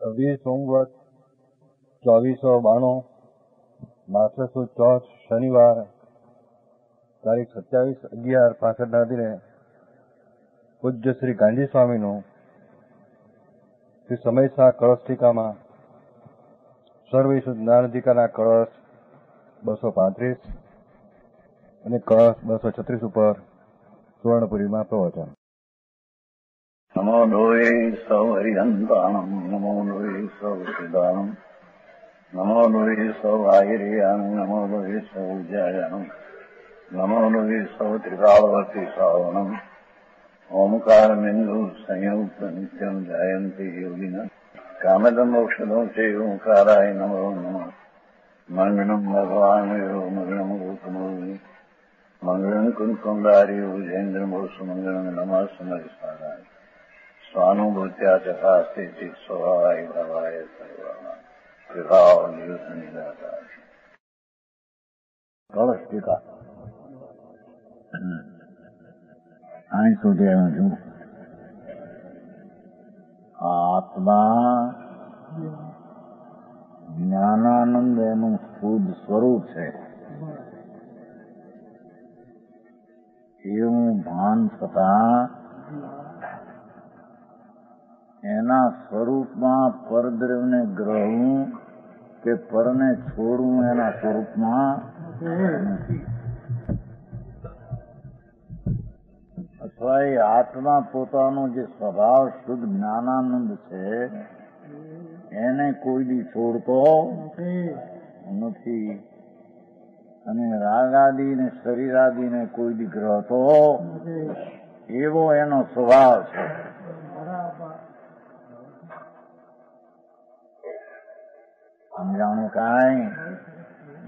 20 સંવત 2492 માસુ ચોથ શનિવાર તારીખ 27/11/65 દિને પૂજ્ય શ્રી ગાંધી સ્વામીનું શ્રી સમયસા કળશ ટીકામાં સર્વૈશ્વર જ્ઞાનાધિકારના કળશ 235 અને કળશ 236 ઉપર સુવર્ણપુરીમાં પ્રવચન. નમો લોહે સૌ હરિહંતાણમ, નમો લોહે સૌ સિદ્ધાણમ, નમો લોહે સૌ આયર્યાણમ, નમો લોહે સૌ જયાણમ, નમો લોહે સૌ ત્રિકાળવર્તી શ્રાવણમ. ઓમકાર બિંદુ સંયુક્ત નિત્યમ જયંતિ યોગિના કામદમ મોક્ષદો છે ઓંકારાય નમો નમઃ. મંગળમ ભગવાન મંગળમ ગૌતમોની મંગળમ કુંકુંડારી જૈન્દ્રમો સુમંગળમ નમઃ સમરિસ્વારાય સ્વાનુભૂત્યા ચકાસ્તે સ્વભાવાય ભાવાય સર્વાના વિભાવ નિયુત નિરાકાર. કળશ ટીકા અહીં સુધી એમ છું. આત્મા જ્ઞાનાનંદ એનું શુદ્ધ સ્વરૂપ છે એવું ભાન થતા એના સ્વરૂપમાં પરદ્રવ્યને ગ્રહવું કે પરને છોડવું એના સ્વરૂપમાં નથી. અથવા એ આત્મા પોતાનો જે સ્વભાવ શુદ્ધ જ્ઞાનાનંદ છે એને કોઈ દી છોડતો નથી અને રાગાદી ને શરીરાદી ને કોઈ દી ગ્રહતો એવો એનો સ્વભાવ છે. સમજાણું કાંઈ?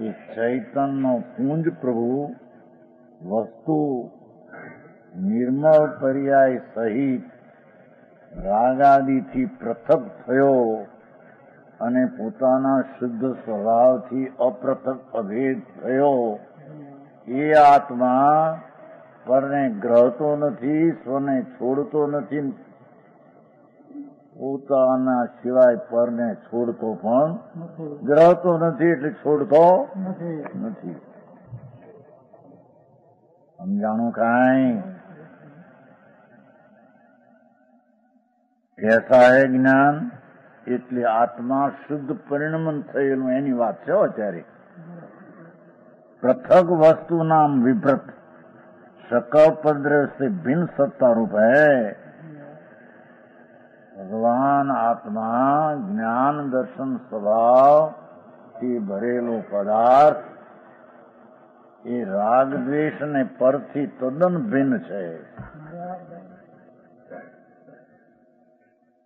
એ ચૈતનનો પુંજ પ્રભુ વસ્તુ નિર્મળ પર્યાય સહિત રાગાદિથી પૃથક થયો અને પોતાના શુદ્ધ સ્વભાવથી અપૃથક અભેદ થયો. એ આત્મા પરને ગ્રહતો નથી, સ્વને છોડતો નથી, પોતાના સિવાય પરને છોડતો પણ ગ્રહતો નથી એટલે છોડતો નથી. સમજાણું કાંઈ? ऐसा है જ્ઞાન એટલે આત્મા શુદ્ધ પરિણમન થયેલું એની વાત છે. અત્યારે પૃથક વસ્તુ નામ વિભ્રત सकपद्र से भिन्न सत्ता रूप है. भगवान आत्मा ज्ञान दर्शन स्वभाव થી ભરેલો પદાર્થ એ રાગ દ્વેષ ને પરથી તદ્દન ભિન્ન છે.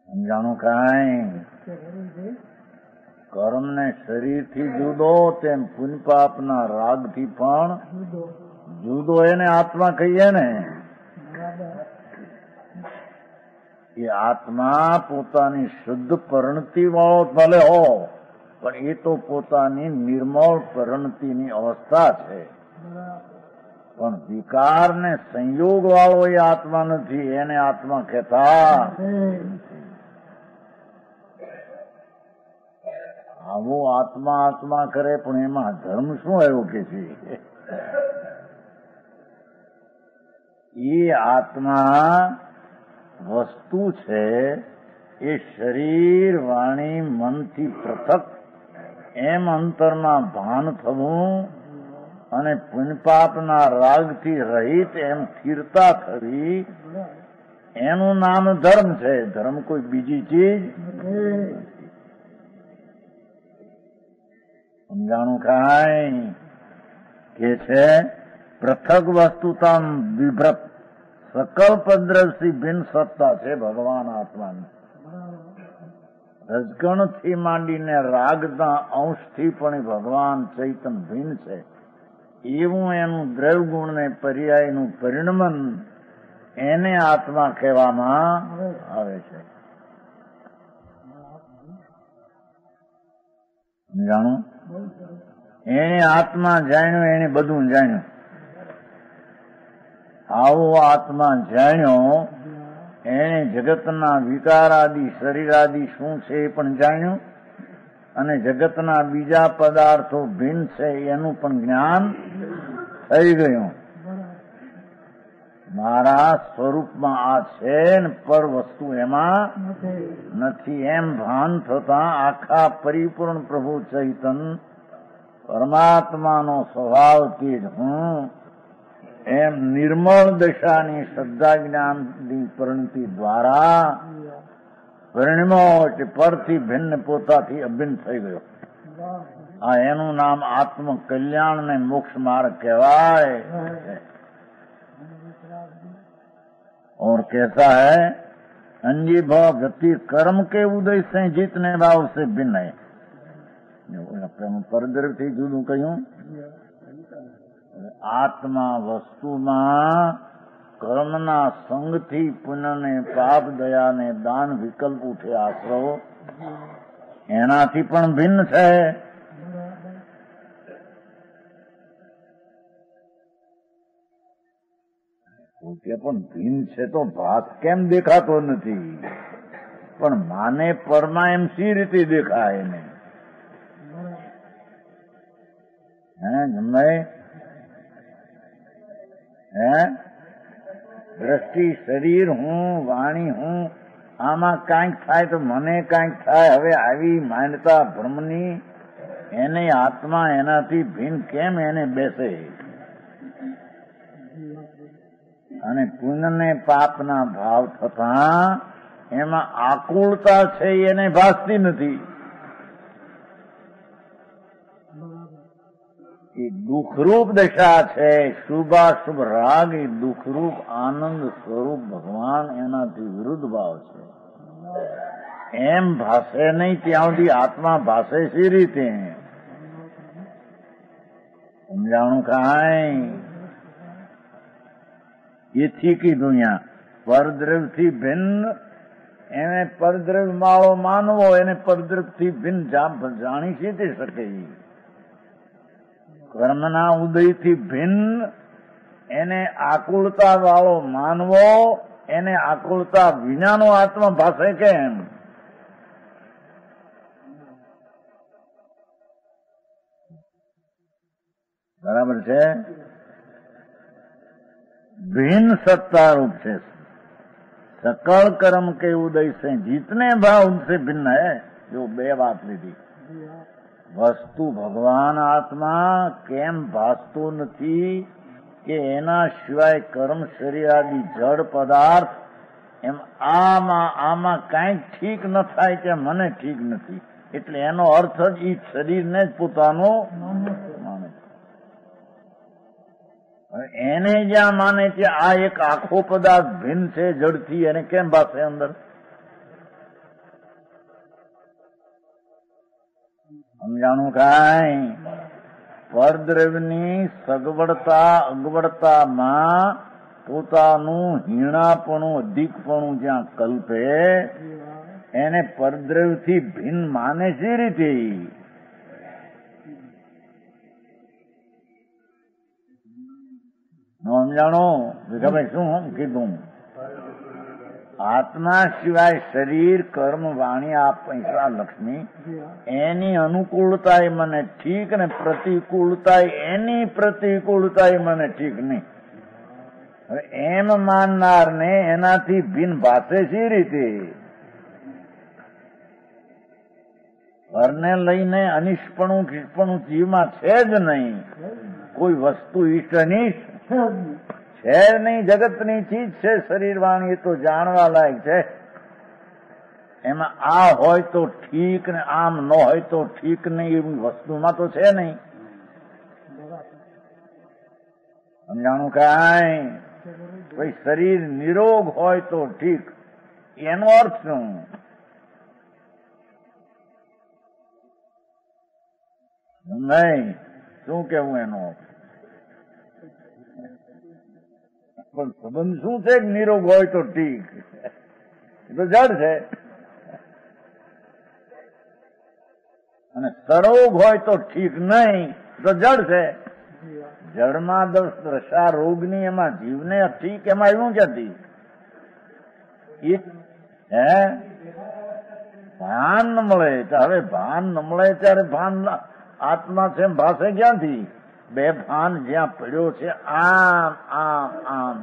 સમજાણું કાંઈ? કર્મ ને શરીરથી જુદો તેમ પુણ્ય પાપના રાગથી પણ જુદો એને આત્મા કહીએ ને. એ આત્મા પોતાની શુદ્ધ પરિણતિ વાળો ભલે હો પણ એ તો પોતાની નિર્મળ પરિણતિની અવસ્થા છે. પણ વિકાર ને સંયોગ વાળો એ આત્મા નથી. એને આત્મા કહેતા. આવો આત્મા આત્મા કરે પણ એમાં ધર્મ શું આવ્યો કે છે? એ આત્મા વસ્તુ છે એ શરીર વાણી મનથી પૃથક એમ અંતરમાં ભાન થવું અને પુણ્યપાપના રાગથી રહિત એમ સ્થિરતા થવી એનું નામ ધર્મ છે. ધર્મ કોઈ બીજી ચીજ. સમજાણું કાંઈ? કે છે પૃથક વસ્તુતા વિભ્રત સકલ્પદ્રવથી ભિન્ન સત્તા છે ભગવાન આત્માની. રજગણથી માંડીને રાગના અંશથી પણ ભગવાન ચૈતન ભિન્ન છે. એવું એનું દ્રવ્યગુણ ને પર્યાયનું પરિણમન એને આત્મા કહેવામાં આવે છે. જાણું? એને આત્મા જાણ્યો, એને બધું જાણ્યું. આવો આત્મા જાણ્યો એને જગતના વિકારાદિ શરીરાદિ શું છે એ પણ જાણ્યું, અને જગતના બીજા પદાર્થો ભિન્ન છે એનું પણ જ્ઞાન થઈ ગયું. મારા સ્વરૂપમાં આ છે ને પર વસ્તુ એમાં નથી એમ ભાન થતા આખા પરિપૂર્ણ પ્રભુ ચૈતન્ય પરમાત્માનો સ્વભાવથી જ હું એમ નિર્મળ દશાની શ્રદ્ધા જ્ઞાનની પરિણતિ દ્વારા પરિણમો એટલે પરથી ભિન્ન પોતાથી અભિન્ન થઈ ગયો. આ એનું નામ આત્મ કલ્યાણ ને મોક્ષ માર્ગ કહેવાય. और कैसा है, अंजी भाव गति कर्म के उदय से जीतने भाव से भिन्न है. પરદ્રવ થી જુદું કહ્યું. આત્મા વસ્તુમાં કર્મના સંગથી પુણ્યને પાપ દયાને દાન વિકલ્પ ઉઠે આશ્રવ એનાથી પણ ભિન્ન છે. પણ ભિન્ન છે તો ભાત કેમ દેખાતો નથી? પણ માને પરમાં એમ સી રીતે દેખાય એને? દ્રષ્ટિ શરીર હું, વાણી હું, આમાં કાંઈક થાય તો મને કાંઈક થાય. હવે આવી માન્યતા ભ્રમની એને આત્મા એનાથી ભિન્ન કેમ એને બેસે? અને પુણ્ય ને પાપના ભાવ થતા એમાં આકુળતા છે એને ભાસતી નથી. એ દુઃખરૂપ દશા છે. શુભાશુભ રાગ એ દુઃખરૂપ આનંદ સ્વરૂપ ભગવાન એનાથી વિરુદ્ધ ભાવ છે. એમ ભાષે નહીં ત્યાં સુધી આત્મા ભાષે સી રીતે? સમજાણું કાંઈ? એથી કીધું અહીંયા પરદ્રવ્યથી ભિન્ન એને પરદ્રવ્ય માળો માનવો, એને પરદ્રવ્યથી ભિન્ન જાણી સીધી શકે. કર્મના ઉદયથી ભિન્ન એને આકુળતા વાળો માનવો, એને આકુળતા વિનાનો આત્મા ભાષે કેમ? બરાબર છે. भिन्न सत्ता रूप से सकल कर्म के उदय से जितने भाव उनसे भिन्न है. जो बे बात લીધી. વસ્તુ ભગવાન આત્મા કેમ ભાસતો નથી કે એના સિવાય કર્મ શરીરાદી જડ પદાર્થ એમ આમાં કાંઈક ઠીક ન થાય કે મને ઠીક નથી. એટલે એનો અર્થ જ એ શરીરને જ પોતાનો માને. એને જ્યાં માને છે આ એક આખો પદાર્થ ભિન્ન છે જડથી, એને કેમ ભાષે અંદર? સમજાણું કાંઈ? પરદ્રવ્યની સગવડતા અગવડતામાં પોતાનું હીણાપણું અધિકપણું જ્યાં કલ્પે એને પરદ્રવ્યથી ભિન્ન માને છે રીતે. સમજાણો વિઘાભાઈ? શું કીધું? આત્મા સિવાય શરીર કર્મ વાણી આ પૈસા લક્ષ્મી એની અનુકૂળતા મને ઠીક ને પ્રતિકૂળતા એની પ્રતિકૂળતા મને ઠીક નહીં. હવે એમ માનનાર ને એનાથી ભિન્ન ભાષે સી રીતે? ઘરને લઈને અનિષ્ટપણું ખીષ્પણું જીવમાં છે જ નહીં. કોઈ વસ્તુ ઈષ્ટ અનિષ્ટ છે નહીં. જગતની ચીજ છે શરીર વાણી, એ તો જાણવા લાયક છે. એમાં આ હોય તો ઠીક ને આમ ન હોય તો ઠીક નહીં એવી વસ્તુમાં તો છે નહીં. સમજાણું કાંઈ? ભાઈ શરીર નિરોગ હોય તો ઠીક, એનો અર્થ શું? નહીં શું કેવું એનો? પણ સંબંધ શું છે? નિરોગ હોય તો ઠીક, એ તો જડ છે. અને સરોગ હોય તો ઠીક નહીં, તો જડ છે. જડમાં દશા રોગની એમાં જીવને ઠીક એમાં એવું ક્યાંથી? એ હે ભાન ન મળે. હવે ભાન ન મળે ત્યારે ભાન આત્મા છે એમ ભાષે ક્યાંથી? બે ભાન જ્યાં પડ્યો છે આમ આમ આમ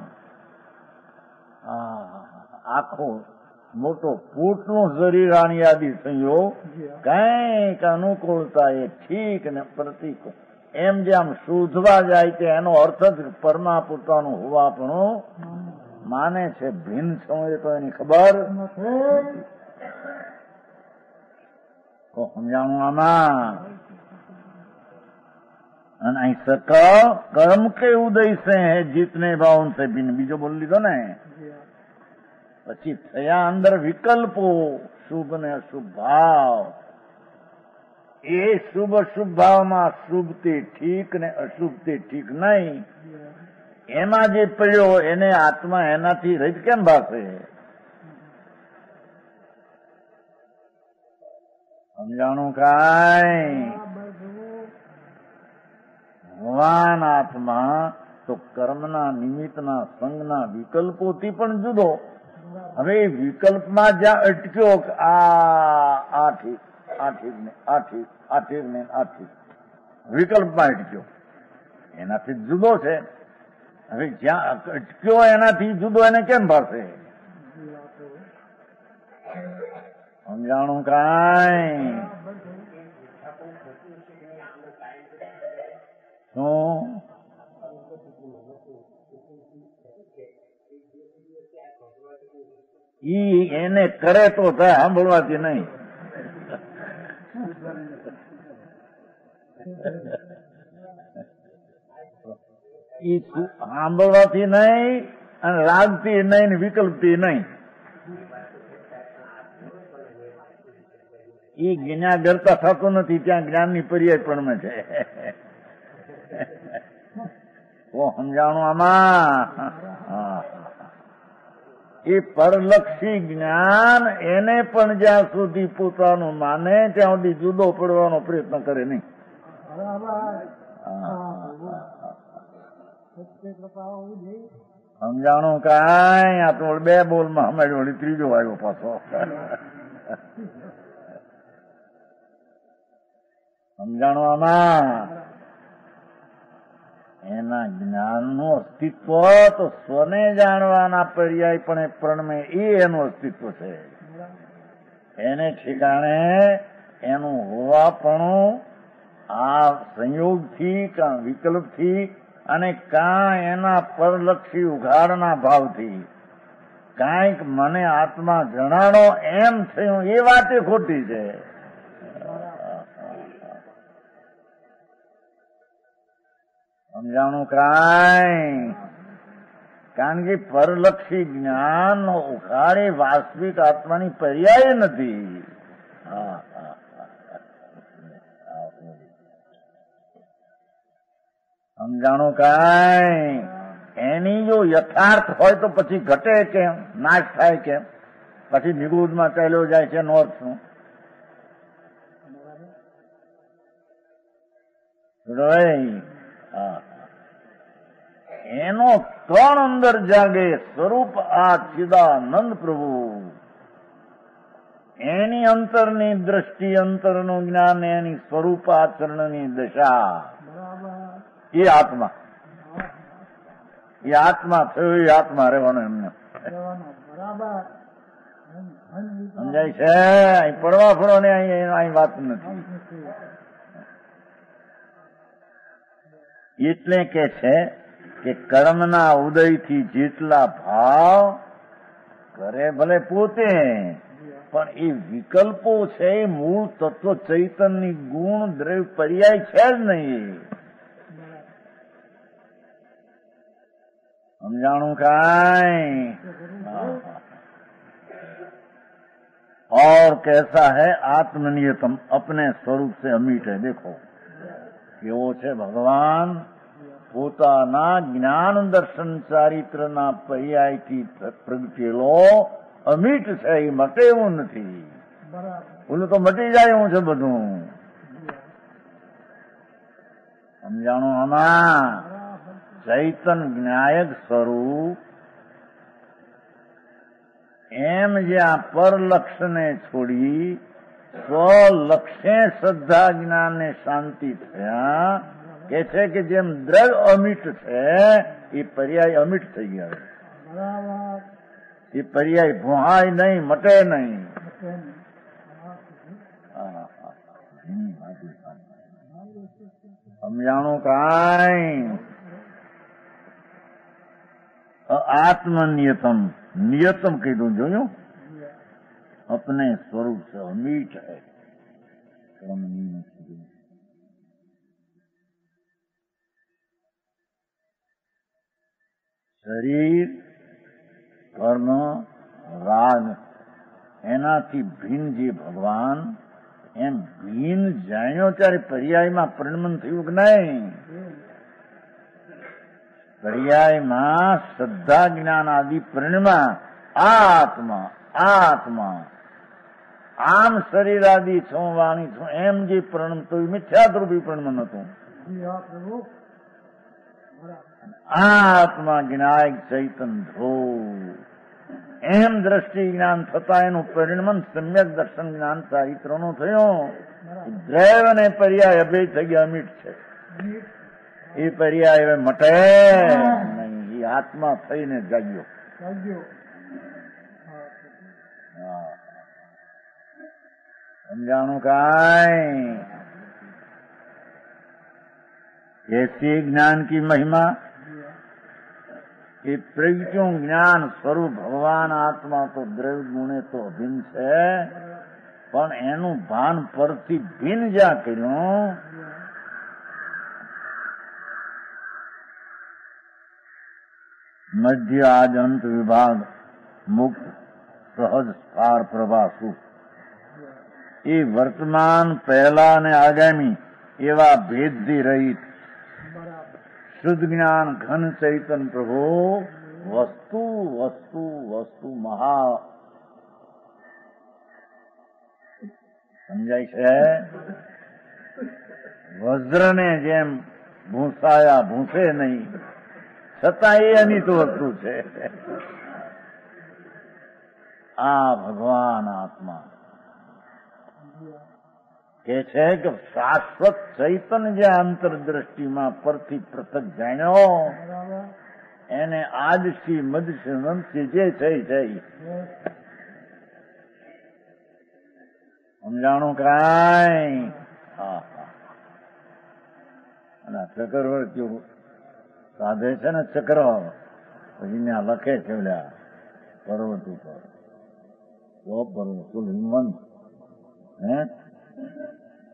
આખો મોટો પૂતનું શરીર આની આદિ સંયોગ કઈક અનુકૂળતા એ ઠીક ને પ્રતિક એમ જે આમ શોધવા જાય કે એનો અર્થ જ પરમા પોતાનું હોવાપણું માને છે. ભિન્ન છું એ તો એની ખબર તો સમજાણું આમાં. અને અહીં સક કર્મ કે ઉદય સે હે જીતને ભાવ સે ભિન્ન બીજો બોલી લીધો ને. પછી થયા અંદર વિકલ્પો શુભ ને અશુભ ભાવ. એ શુભ અશુભ ભાવમાં શુભ તે ઠીક ને અશુભ તે ઠીક નહીં. એમાં જે પડ્યો એને આત્મા એનાથી રહિત કેમ ભાષે? સમજાણું કાંઈ? ભગવાન આત્મા તો કર્મના નિમિત્તના સંગના વિકલ્પોથી પણ જુદો. હવે વિકલ્પમાં જ્યાં અટક્યો આ ઠીક આ ઠીક ને આ ઠીક આ ઠીક ને આ ઠીક વિકલ્પમાં અટક્યો એનાથી જુદો છે. હવે જ્યાં અટક્યો એનાથી જુદો એને કેમ ભાષે? સમજાણું કાંઈ? શું ઈ એને કરે તો થાય, સાંભળવાથી નહીં. ઈ સાંભળવાથી નહીં અને રાગથી નહીં ને વિકલ્પથી નહીં. ઈ જ્ઞાન કરતા થતું નથી, ત્યાં જ્ઞાનની પર્યાય પણ છે. તો સમજાણું આમાં? એ પરલક્ષી જ્ઞાન એને પણ જ્યાં સુધી પોતાનું માને ત્યાં સુધી જુદો પડવાનો પ્રયત્ન કરે નહીં. સમજાણું કાંઈ? આ તો બે બોલમાં અમારી વળી ત્રીજો આવ્યો પાછો. સમજાણું આમાં? એના જ્ઞાનનું અસ્તિત્વ તો સ્વને જાણવાના પર્યાય પણ પ્રણમે એ એનું અસ્તિત્વ છે. એને ઠેકાણે એનું હોવાપણું આ સંયોગથી કાં વિકલ્પથી અને કાં એના પરલક્ષી ઉઘાડના ભાવથી કાંઈક મને આત્મા જણાણો એમ થયું એ વાતે ખોટી છે. સમજાણું કાંઈ? કારણ કે પરલક્ષી જ્ઞાન ઉઘાડે વાસ્તવિક આત્માની પર્યાય નથી. સમજાણું કાંઈ? એની જો યથાર્થ હોય તો પછી ઘટે કેમ, નાશ થાય કેમ? પછી નિગુદમાં ચાલ્યો જાય છે નોર્થ શું? એનો ત્રણ અંદર જાગે સ્વરૂપ આ ચિદાનંદ પ્રભુ. એની અંતરની દ્રષ્ટિ, અંતરનું જ્ઞાન, એની સ્વરૂપ આચરણની દશા એ આત્મા. એ આત્મા થયો, એ આત્મા રહેવાનો એમને. સમજાય છે? અહીં પડવા ફળો ને અહીં વાત નથી. એટલે કે છે કે કર્મના ઉદયથી જેટલા ભાવ કરે ભલે પોતે, પણ એ વિકલ્પો છે એ મૂળ તત્વ ચૈતનની ગુણ દ્રવ્ય પર્યાય છે જ નહીં. समझाणु काई। और कैसा है आत्मनियतम, अपने स्वरूप से अमीट है। देखो કેવો છે ભગવાન પોતાના જ્ઞાન દર્શન ચારિત્રના પર્યાયથી પ્રગટેલો અમીટ છે, એ મટે એવું નથી. ઓલું તો મટી જાય એવું છે બધું. સમજાણું? આમાં ચૈતન જ્ઞાયક સ્વરૂપ એમ જે આ પરલક્ષને છોડી સ્વલક્ષે શ્રદ્ધા જ્ઞાન ને શાંતિ થયા કે છે કે જેમ દ્રવ અમિટ છે એ પર્યાય અમિટ થઈ ગયા. એ પર્યાય ભૂહાય નહીં, મટે નહીં. સમજાણું કાંઈ? आत्मनियतम, नियतम કીધું જોયું? अपने स्वरूप से अमीट है. શરીર, કર્મ, રાગ એનાથી ભિન્ન જે ભગવાન, એમ ભિન્ન જાણ્યો ત્યારે પર્યાયમાં પરિણમન થયું કે નહીં? પર્યાયમાં શ્રદ્ધા જ્ઞાન આદિ પરિણમાં આત્મા આત્મા આમ શરીર આદિ છું, વાણી છું એમ જે પરિણમતું મિથ્યાદ્રૂપી પરિણમન હતું. આત્મા જ્ઞાયક ચૈતન ધ્રુવ એમ દ્રષ્ટિ જ્ઞાન થતા એનું પરિણમન સમ્યક દર્શન જ્ઞાન ચારિત્રનું થયું. દ્રૈવ અને પર્યાય અભેદ થઈ ગયા, અમિટ છે. એ પર્યાય મટે નહીં. એ આત્મા થઈને જાગ્યો. સમજાણું કાંઈ? ऐसे ज्ञान की महिमा, ये प्रज्ञों ज्ञान स्वरूप भगवान आत्मा तो द्रव्य गुणे तो અભિન્ન છે, પણ એનું ભાન પરથી ભિન્ન જ્યાં કર્યું મધ્ય આજ અંત વિભાગ મુક્ત સહજ સ્પાર પ્રભાસુ એ વર્તમાન પહેલા અને આગામી એવા ભેદથી રહિત શુદ્ધ જ્ઞાન ઘન ચૈતન પ્રભુ વસ્તુ વસ્તુ વસ્તુ મહા સમજાય છે. વજ્રને જેમ ભૂંસાયા ભૂંસે નહીં, છતાં એ અનિત વસ્તુ છે. આ ભગવાન આત્મા કે છે કે શાશ્વત ચૈતન જે આંતરદ્રષ્ટિમાં પરથી પૃથક જાણ્યો એને આદશી મદશી નંદશી જે છે સમજાણું કાંઈ? અને ચક્રવર્તીઓ સાધે છે ને ચક્ર, પછી ત્યાં લખે છે ઓલા પર્વત ઉપર પર્વત કુલ હિંમત હે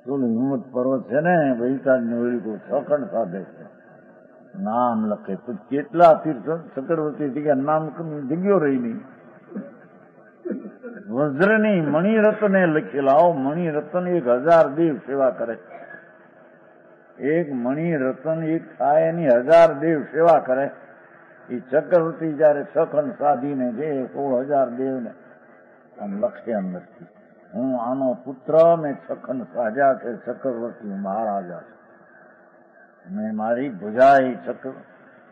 કુલ હિંમત પર્વત છે ને વૈતાજની ઓળી છખંડ સાધે છે, નામ લખે. તો કેટલા તીર્થ ચક્રવર્તી જગ્યા નામ જગ્યો રહી નહીં. વજ્રની મણિરત્ને લખેલા, મણિરત્ન 1000 દેવ સેવા કરે. એક મણિરત્ન એક થાય એની 1000 દેવ સેવા કરે. એ ચક્રવર્તી જયારે છખંડ સાધીને જે 16000 દેવને આમ લખે અંદરથી, હું આનો પુત્ર મેં છખંડ સાધ્યા છે, ચક્રવર્તી મહારાજા છે, મેં મારી ભુજાઈ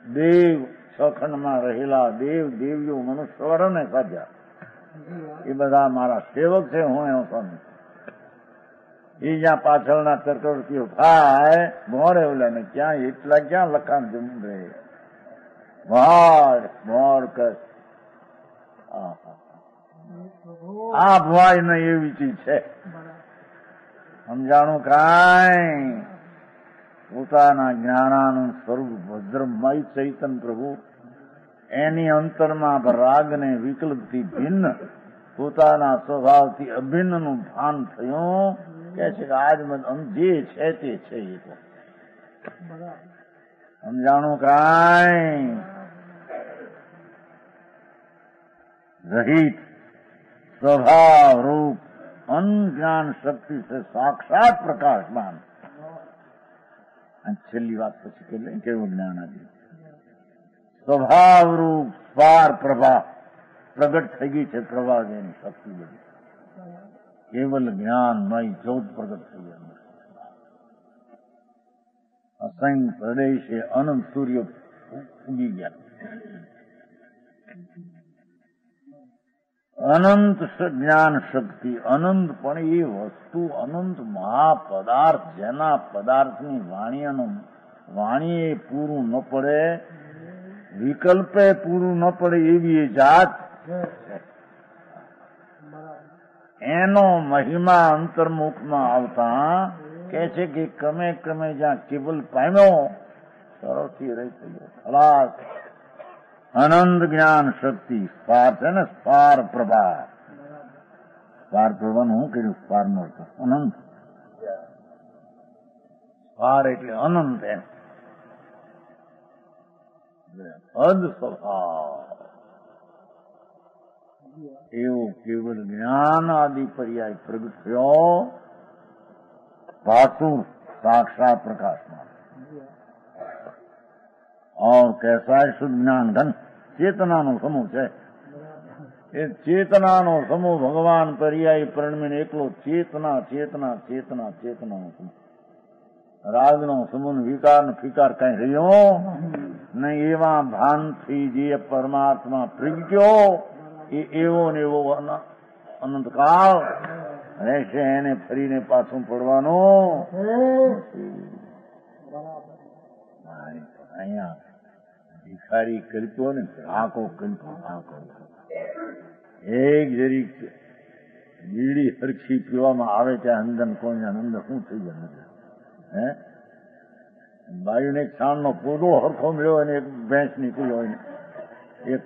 દેવ છખંડમાં રહેલા દેવ દેવીઓ મનુષ્યવરોને સાધ્યા, એ બધા મારા સેવક છે, હું એનો સ્વામી. એ જ્યાં પાછળના ચક્રવર્તીઓ થાય મોરે ઓલા ને ક્યાં એટલા ક્યાં લખાણ જમું રહે મોર કર. આ ભવાય ને એવી ચીજ છે. સમજાણું કાંઈ? પોતાના જ્ઞાનાનંદ સ્વરૂપ વજ્રમય ચૈતન પ્રભુ એની અંતરમાં રાગ ને વિકલ્પથી ભિન્ન પોતાના સ્વભાવથી અભિન્નનું ભાન થયું. કે છે કે આજ જે છે તે છે. એ તો સમજાણું કાંઈ? રહિત स्वभाव रूप अज्ञान शक्ति से साक्षात प्रकाशमान. छेल्ली बात પછી કે લે કેવું જ્ઞાન આદિ સ્વભાવ રૂપ પાર પ્રભા પ્રગટ થઈ ગઈ છે. પ્રભા જેની શક્તિ બધી કેવલ જ્ઞાનમય જ્યોત પ્રગટ થઈ ગઈ. અસંખ્ય પ્રદેશે અનંત સૂર્ય ઉગી ગયા. અનંત જ્ઞાન શક્તિ, અનંત પણ એ વસ્તુ, અનંત મહાપદાર્થ, જેના પદાર્થની વાણીએ પૂરું ન પડે, વિકલ્પે પૂરું ન પડે એવી એ જાત, એનો મહિમા અંતર્મુખમાં આવતા કે છે કે ક્રમે ક્રમે જ્યાં કેવલ પામ્યો, સરળથી રહી ગયો, ખલાસ. અનંત જ્ઞાન શક્તિ, સ્પાર છે ને, સ્પાર પ્રભા. સ્પાર પ્રભાનું શું કર્યું? સ્પાર નો અર્થ અનંત. સ્પાર એટલે અનંત એમ, અદ સ્વભાવ. એવું કેવલ જ્ઞાન આદિ પર્યાય પ્રગટ થયો, भासुर साक्षात प्रकाशमान। और कैसा है शुद्ध ज्ञान घन? चेतना नो समूह है। ये चेतना नो समूह भगवान पर्यायी परिणमीने एकलो चेतना चेतना चेतना चेतना नो समूह। राग नो समूह विकार न फिकार कहीं रह्यो नहीं। एवा भान थी जे परमात्मा प्रगट्यो એ એવો ને એવો અનંતકાળ રહેશે, એને ફરીને પાછું પડવાનો અહીંયા ભિખારી કલ્પ્યો ને, ગ્રાહકો કલ્પ્યો. એક જરીક બીડી હરખી પીવામાં આવે ત્યાં અંદર કોઈ અંદર શું થઈ જાય? હે, બાયુને એક છાણનો પોદો હરખો મળ્યો અને એક ભેંસ નીકળી હોય ને, એક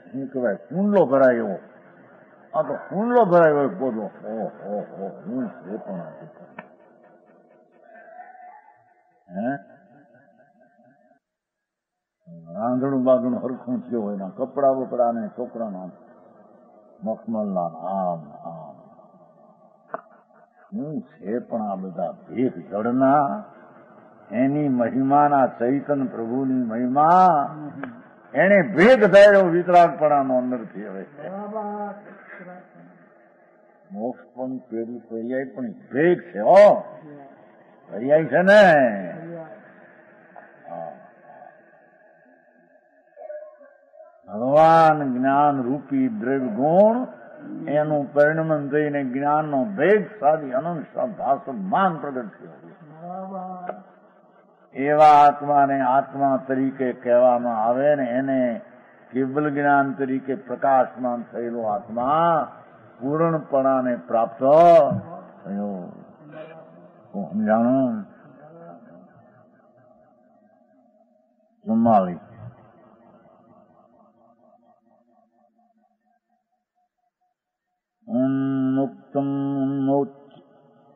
શું કહેવાય કુંડલો ભરાય એવો, આ તો કુંડલો ભરાયો હોય પોદો. ઓહો, હું છે પણ હે રાંધણું બાંધણું હરખું થયું હોય ને, કપડા બપડા ને છોકરાના મખમલના આમ આમ શું છે પણ આ બધા ભેખ જળના, એની મહિમાના ચૈતન પ્રભુની મહિમા એને ભેગ થયો વિતરાગપણાનો અંદરથી. હવે મોક્ષ પણ પેલું પર્યાય પણ ભેગ છે. પર્યાય છે ને. ભગવાન જ્ઞાન રૂપી દ્રવ્ય ગુણ એનું પરિણમન થઈને જ્ઞાનનો ભેગ સાદી અનંત ભાસમાન પ્રગટ થયો. એવા આત્માને આત્મા તરીકે કહેવામાં આવે ને, એને કેવલ જ્ઞાન તરીકે પ્રકાશમાન થયેલો આત્મા પૂર્ણપણાને પ્રાપ્ત થયો. સમજાણું? 44 ઉન્મુક્તમ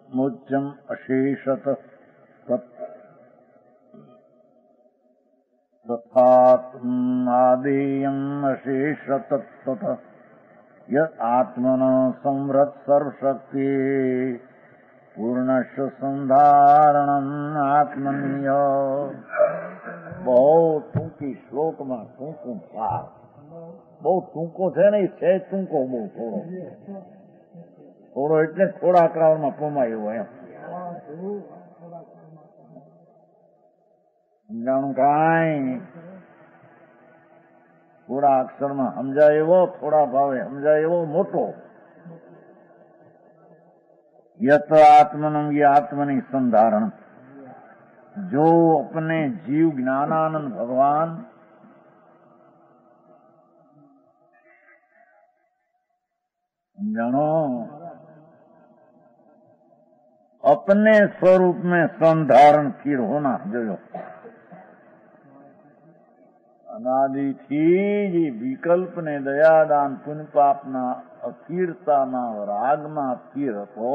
મોચ્યમ અશેષત તથાત્માદેયમ અશેષત યત આત્મન સંવૃત સર્વશક્તિ પૂર્ણસ્ય સંધારણમ આત્મન્ય. બહુ ટૂંકી શ્લોકમાં ટૂંકું સાર. બહુ ટૂંકો છે ને, છે ટૂંકો, બહુ થોડો એટલે થોડા અકરાવરમાં પોમાય એવો એમ. સમજાણું? કાંઈ થોડા અક્ષરમાં સમજાય એવો, થોડા ભાવે સમજાય એવો મોટો. યત આત્મનમ, ये आत्मनि संधारण. जो अपने जीव ज्ञानानंद भगवान जानो अपने स्वरूप में संधारण स्थिर होना जो अनादि थी जी विकल्प ने दयादान पुण्य पापना अस्थिरताना रागमा स्थिर હતો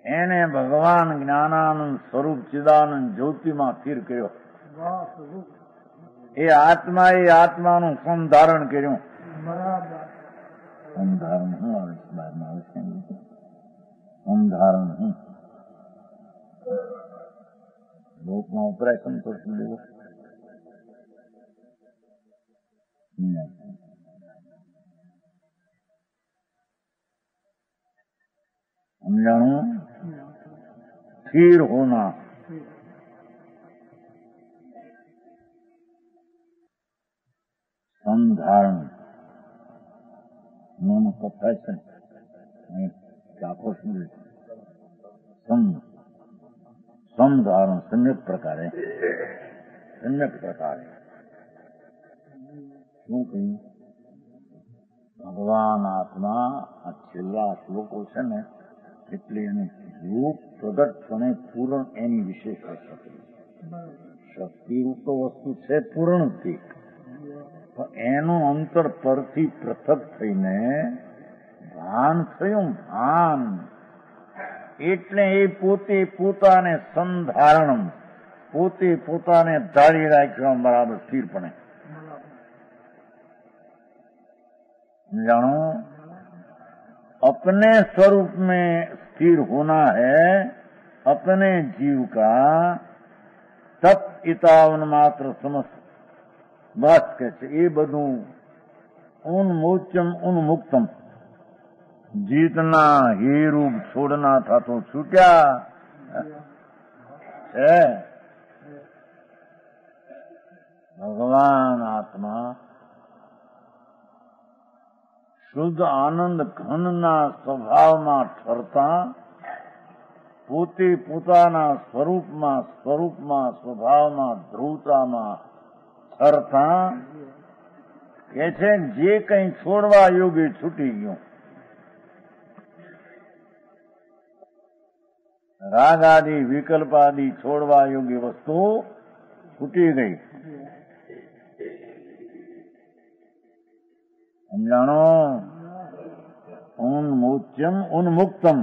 એને ભગવાન જ્ઞાનાનંદ સ્વરૂપ ચિદાનંદ જ્યોતિમાં સ્થિર કર્યો. એ આત્માનું સંધારણ કર્યું. સંધારણ શું આવે છે? બહારમાં આવે છે સંધારણ. શું લોકમાં વપરાય? સંતોષ લેવો સમજાણું? स्थिर होना. संधारण નો કથા છે ને ચાખો શું સમધારણ સમ્યક પ્રકારે શું કહ્યું? ભગવાન આત્મા આ છેલ્લા શ્લોકો છે ને એટલે એને રૂપ પ્રગટપણે પૂર્ણ એની વિશેષ શક્તિરૂપ તો વસ્તુ છે પૂર્ણથી, પણ એનું અંતર પરથી પૃથક થઈને ભાન થયું. ભાન એટલે એ પોતે પોતાને સંધારણ, પોતે પોતાને ધારી રાખ્યો બરાબર સ્થિરપણે. जानो अपने स्वरूप में स्थिर होना है, अपने जीव का तप इतावन मात्र समस्त बस के ये बधु उन्मोचम उन्मुक्तम. जीतना ही रूप छोड़ना था तो छूटा है. भगवान आत्मा શુદ્ધ આનંદ ઘનના સ્વભાવમાં ઠરતા, પોતે પોતાના સ્વરૂપમાં સ્વભાવમાં ધ્રુવતામાં ઠરતા કે છે જે કંઈ છોડવા યોગ્ય છૂટી ગયું. રાગાદી વિકલ્પાદી છોડવા યોગ્ય વસ્તુ છૂટી ગઈ. સમજાણો? ઉન્મોચમ ઉન્મુક્તમ.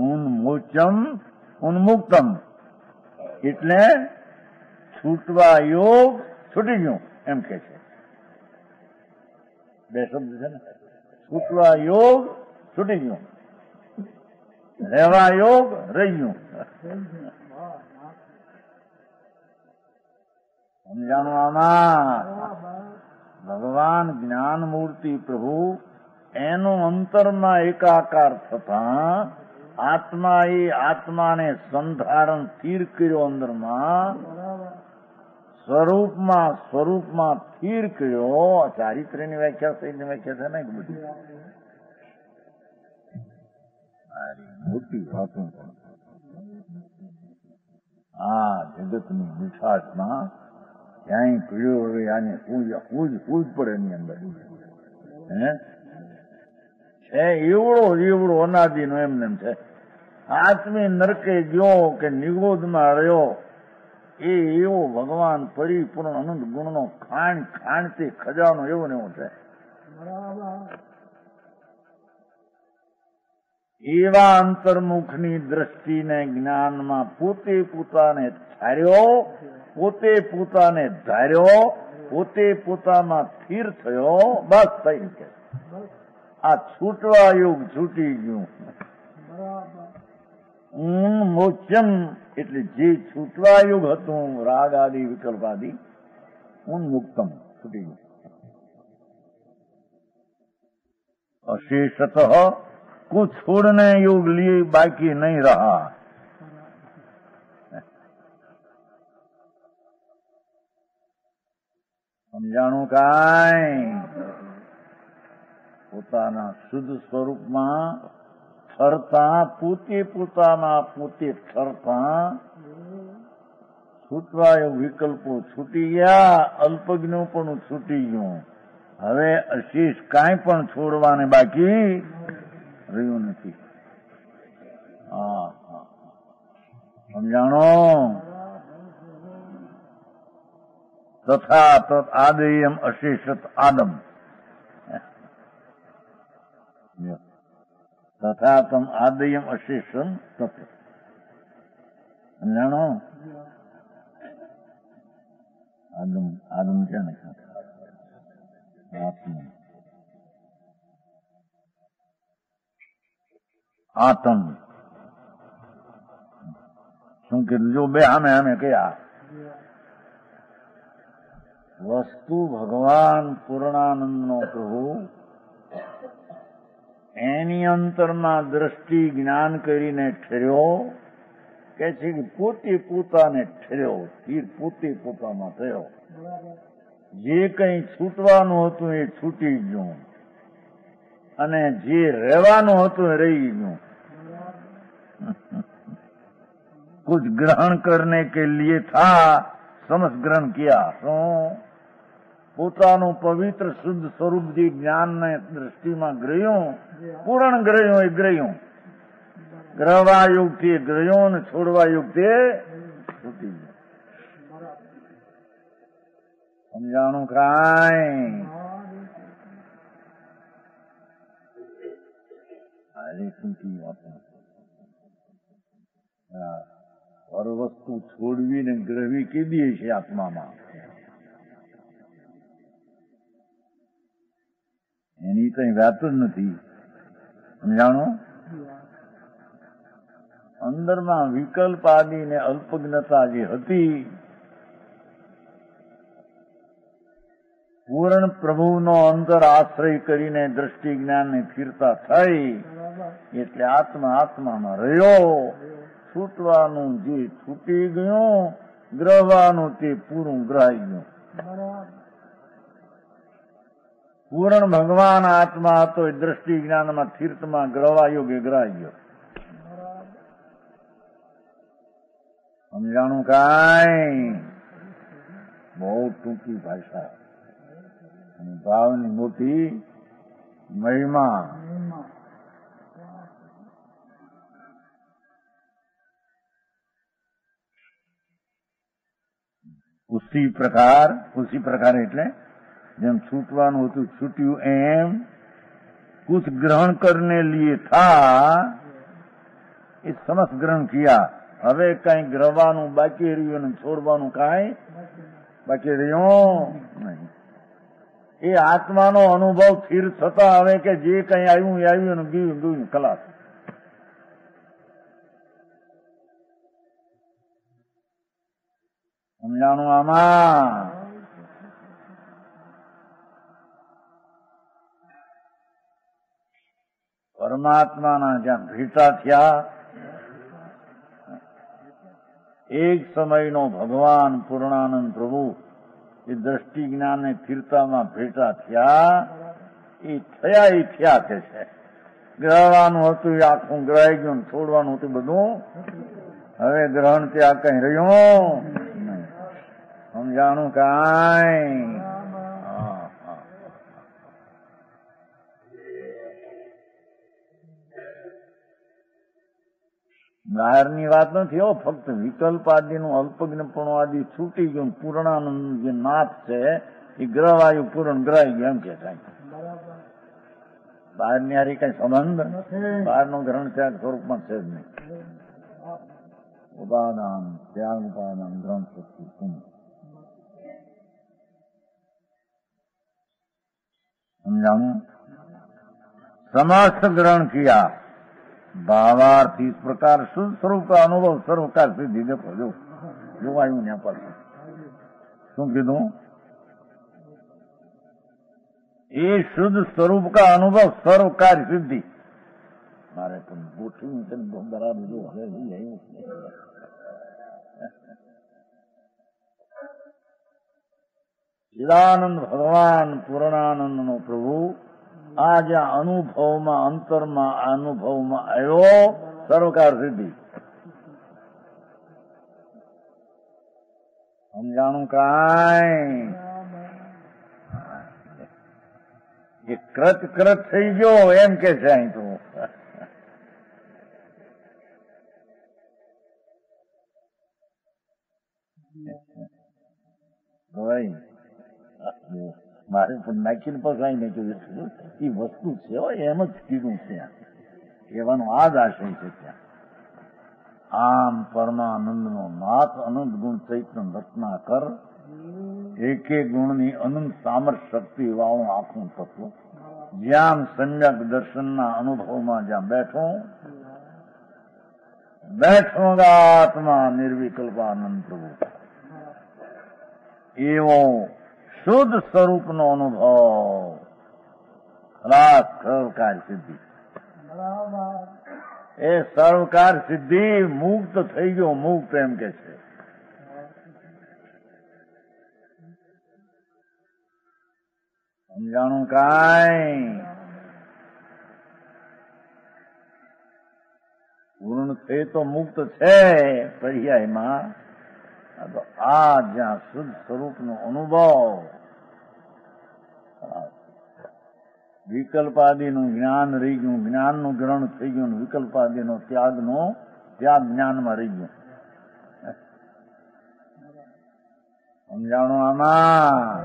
ઉન્મોચમ ઉન્મુક્તમ એટલે છૂટવા યોગ છૂટી ગયું એમ કે છે. બે શબ્દ છે ને, છૂટવા યોગ છૂટી ગયું, રહેવા યોગ રહી ગયું. સમજાણું? આમાં ભગવાન જ્ઞાન મૂર્તિ પ્રભુ એનો અંતરમાં એકાકાર થતા આત્મા એ આત્માને સંધારણ સ્થિર કર્યો, અંદરમાં સ્વરૂપમાં સ્થિર કર્યો. ચારિત્ર્યની વ્યાખ્યા સહિતની વ્યાખ્યા છે ને બધી મોટી વાતો. આ જગતની મીઠાશમાં ક્યાંય પીળ્યો હવે આને પૂજ પડે એની અંદર છે એવડો અનાદિનો એમને છે. આત્મી નરકે ગયો કે નિગોદમાં રહ્યો એ એવો ભગવાન પરિપૂર્ણ અનંત ગુણનો ખાણ તે ખજાનો એવો ને એવો છે. એવા અંતર્મુખની દ્રષ્ટિને જ્ઞાનમાં પોતે પોતાને ધાર્યો, પોતે પોતામાં સ્થિર થયો. બસ થઈ કે આ છૂટવા યુગ છૂટી ગયું. ઉન્મોચન એટલે જે છૂટવા યુગ હતું રાગ આદિ વિકલ્પ આદિ, ઉન્મુક્તમ છૂટી ગયું. अशेषतः कुछ छोड़ने योग लिए बाकी नहीं रहा. સમજાણું? કાંઈ પોતાના શુદ્ધ સ્વરૂપમાં ઠરતા, પોતે પોતામાં પોતે ઠરતા છૂટવાયો વિકલ્પો છૂટી ગયા, અલ્પજ્ઞો પણ છૂટી ગયું. હવે અશેષ કાંઈ પણ છોડવાને બાકી રહ્યું નથી. સમજાણો? તથા તત આદયમ અશેષત આદમ. તથા તમ આદયમ અશેષમ તત. સમજાણો? આદમ છે ને આતમ શું કીધું? જો બે આમે કયા વસ્તુ ભગવાન પૂર્ણાનંદનો પ્રભુ એની અંતરમાં દ્રષ્ટિ જ્ઞાન કરીને ઠર્યો કે છે કે પોતે પોતાને ઠર્યો, સ્થિર પોતે પોતામાં થયો. જે કંઈ છૂટવાનું હતું એ છૂટી ગયું. અને જે રહેવાનું હતું એ રહી ગયું. कुछ ग्रहण करने के लिए था समस्त ग्रहण किया. શું પોતાનું પવિત્ર શુદ્ધ સ્વરૂપ જે જ્ઞાનને દ્રષ્ટિમાં ગ્રહ્યું, પૂર્ણ ગ્રહ્યું એ ગ્રહ્યું. ગ્રહવા યુગથી એ ગ્રહ્યું ને છોડવા યુગથી છૂટી ગયું. સમજાણું કાંઈ? અરે શું વાત. હર વસ્તુ છોડવી ને ગ્રહવી કીધી છે આત્મામાં. એની કઈ વાત જ નથી. સમજાણો? અંદરમાં વિકલ્પ આદિ ને અલ્પજ્ઞતા જે હતી, પૂર્ણ પ્રભુનો અંતર આશ્રય કરીને દ્રષ્ટિ જ્ઞાનને સ્થિરતા થઈ એટલે આત્મામાં રહ્યો. છૂટવાનું જે છૂટી ગયું, ગ્રહવાનું તે પૂરું ગ્રહાઈ ગયું. પૂર્ણ ભગવાન આત્મા હતો એ દ્રષ્ટિ જ્ઞાનમાં સ્થિરતામાં ગ્રહવા યોગે ગ્રહાઈ ગયો. સમજાણું કાંઈ? બહુ ટૂંકી ભાષા અને ભાવની મોટી મહિમા. ઉસી પ્રકાર એટલે જેમ છૂટવાનું હતું છૂટ્યું એમ કુછ ગ્રહણ કરને લીએ થા એ સમસ્ત ગ્રહણ કિયા. હવે કઈ ગ્રહવાનું બાકી રહ્યું અને છોડવાનું કાંઈ બાકી રહ્યું નહીં. એ આત્માનો અનુભવ સ્થિર થતા હવે કે જે કઈ આવ્યું એ આવ્યું અને ગયું ખલાસ. સમજાણું આમાં? પરમાત્માના જ્યાં ભેટા થયા, એક સમયનો ભગવાન પૂર્ણાનંદ પ્રભુ એ દ્રષ્ટિ જ્ઞાનને સ્થિરતામાં ભેટા થયા. એ થયા કે છે. ગ્રહવાનું હતું એ આખું ગ્રહાઈ ગયું, છોડવાનું હતું બધું. હવે ગ્રહણ ત્યાં કઈ રહ્યું. સમજાણું કાંઈ? બહારની વાત નથી હો. ફક્ત વિકલ્પ આદિનું અલ્પજ્ઞપણું આદિ છૂટી ગયું. પૂર્ણાનંદ જે નાથ છે એ ગ્રહવાયુ પૂર્ણ ગ્રહાઈ ગયું એમ કે થાય. બહારની હારી કઈ સંબંધ? બહારનું ગ્રહણ ત્યાગ સ્વરૂપમાં છે જ નહીં. ઉપાદાન ત્યાગ ઉપાદાન ગ્રહણ શક્તિ. समझाऊं? समस्त ग्रहण किया, भावार्थ इस प्रकार शुद्ध स्वरूप का अनुभव सर्वकार सिद्धि। देखो जो आयु यहाँ पर શું કીધું? એ શુદ્ધ સ્વરૂપ કા અનુભવ સર્વકાર સિદ્ધિ. મારે પણ ગોઠવી બરાબર જો હવે ચિદાનંદ ભગવાન પૂર્ણાનંદ નો પ્રભુ આ જ્યાં અનુભવમાં અંતરમાં અનુભવમાં આવ્યો સર્વકાર સિદ્ધિ. સમજાણું કાંઈ? એ કૃત થઈ ગયો એમ કે છે અહીં તો. મારે પણ નાખીને પસાઈ નાખ્યું. એ વસ્તુ છે એમ જ કીધું છે. કહેવાનો આ જ આશય છે ત્યાં. આમ પરમાનંદ નો નાથ અનંત ગુણ ચૈતન્ય રત્નાકર એક એક ગુણની અનંત સામર્થ શક્તિ વાળું આખું તત્વ જ્યાં સમ્યક દર્શનના અનુભવમાં જ્યાં બેઠો આત્મા નિર્વિકલ્પાનંદ પ્રભુ એવો શુદ્ધ સ્વરૂપનો અનુભવ ખલાસ સર્વકાર સિદ્ધિ. એ સર્વકાર સિદ્ધિ મુક્ત થઈ ગયો. મુક્ત એમ કે છે. સમજાણું કાંઈ? એ તો મુક્ત છે પર્યાયમાં. તો આ જ્યાં શુદ્ધ સ્વરૂપનો અનુભવ, વિકલ્પાદિનું જ્ઞાન રહી ગયું, જ્ઞાનનું ગ્રહણ થઈ ગયું, વિકલ્પાદિનો ત્યાગ જ્ઞાનમાં રહી ગયું. સમજાણું આમાં?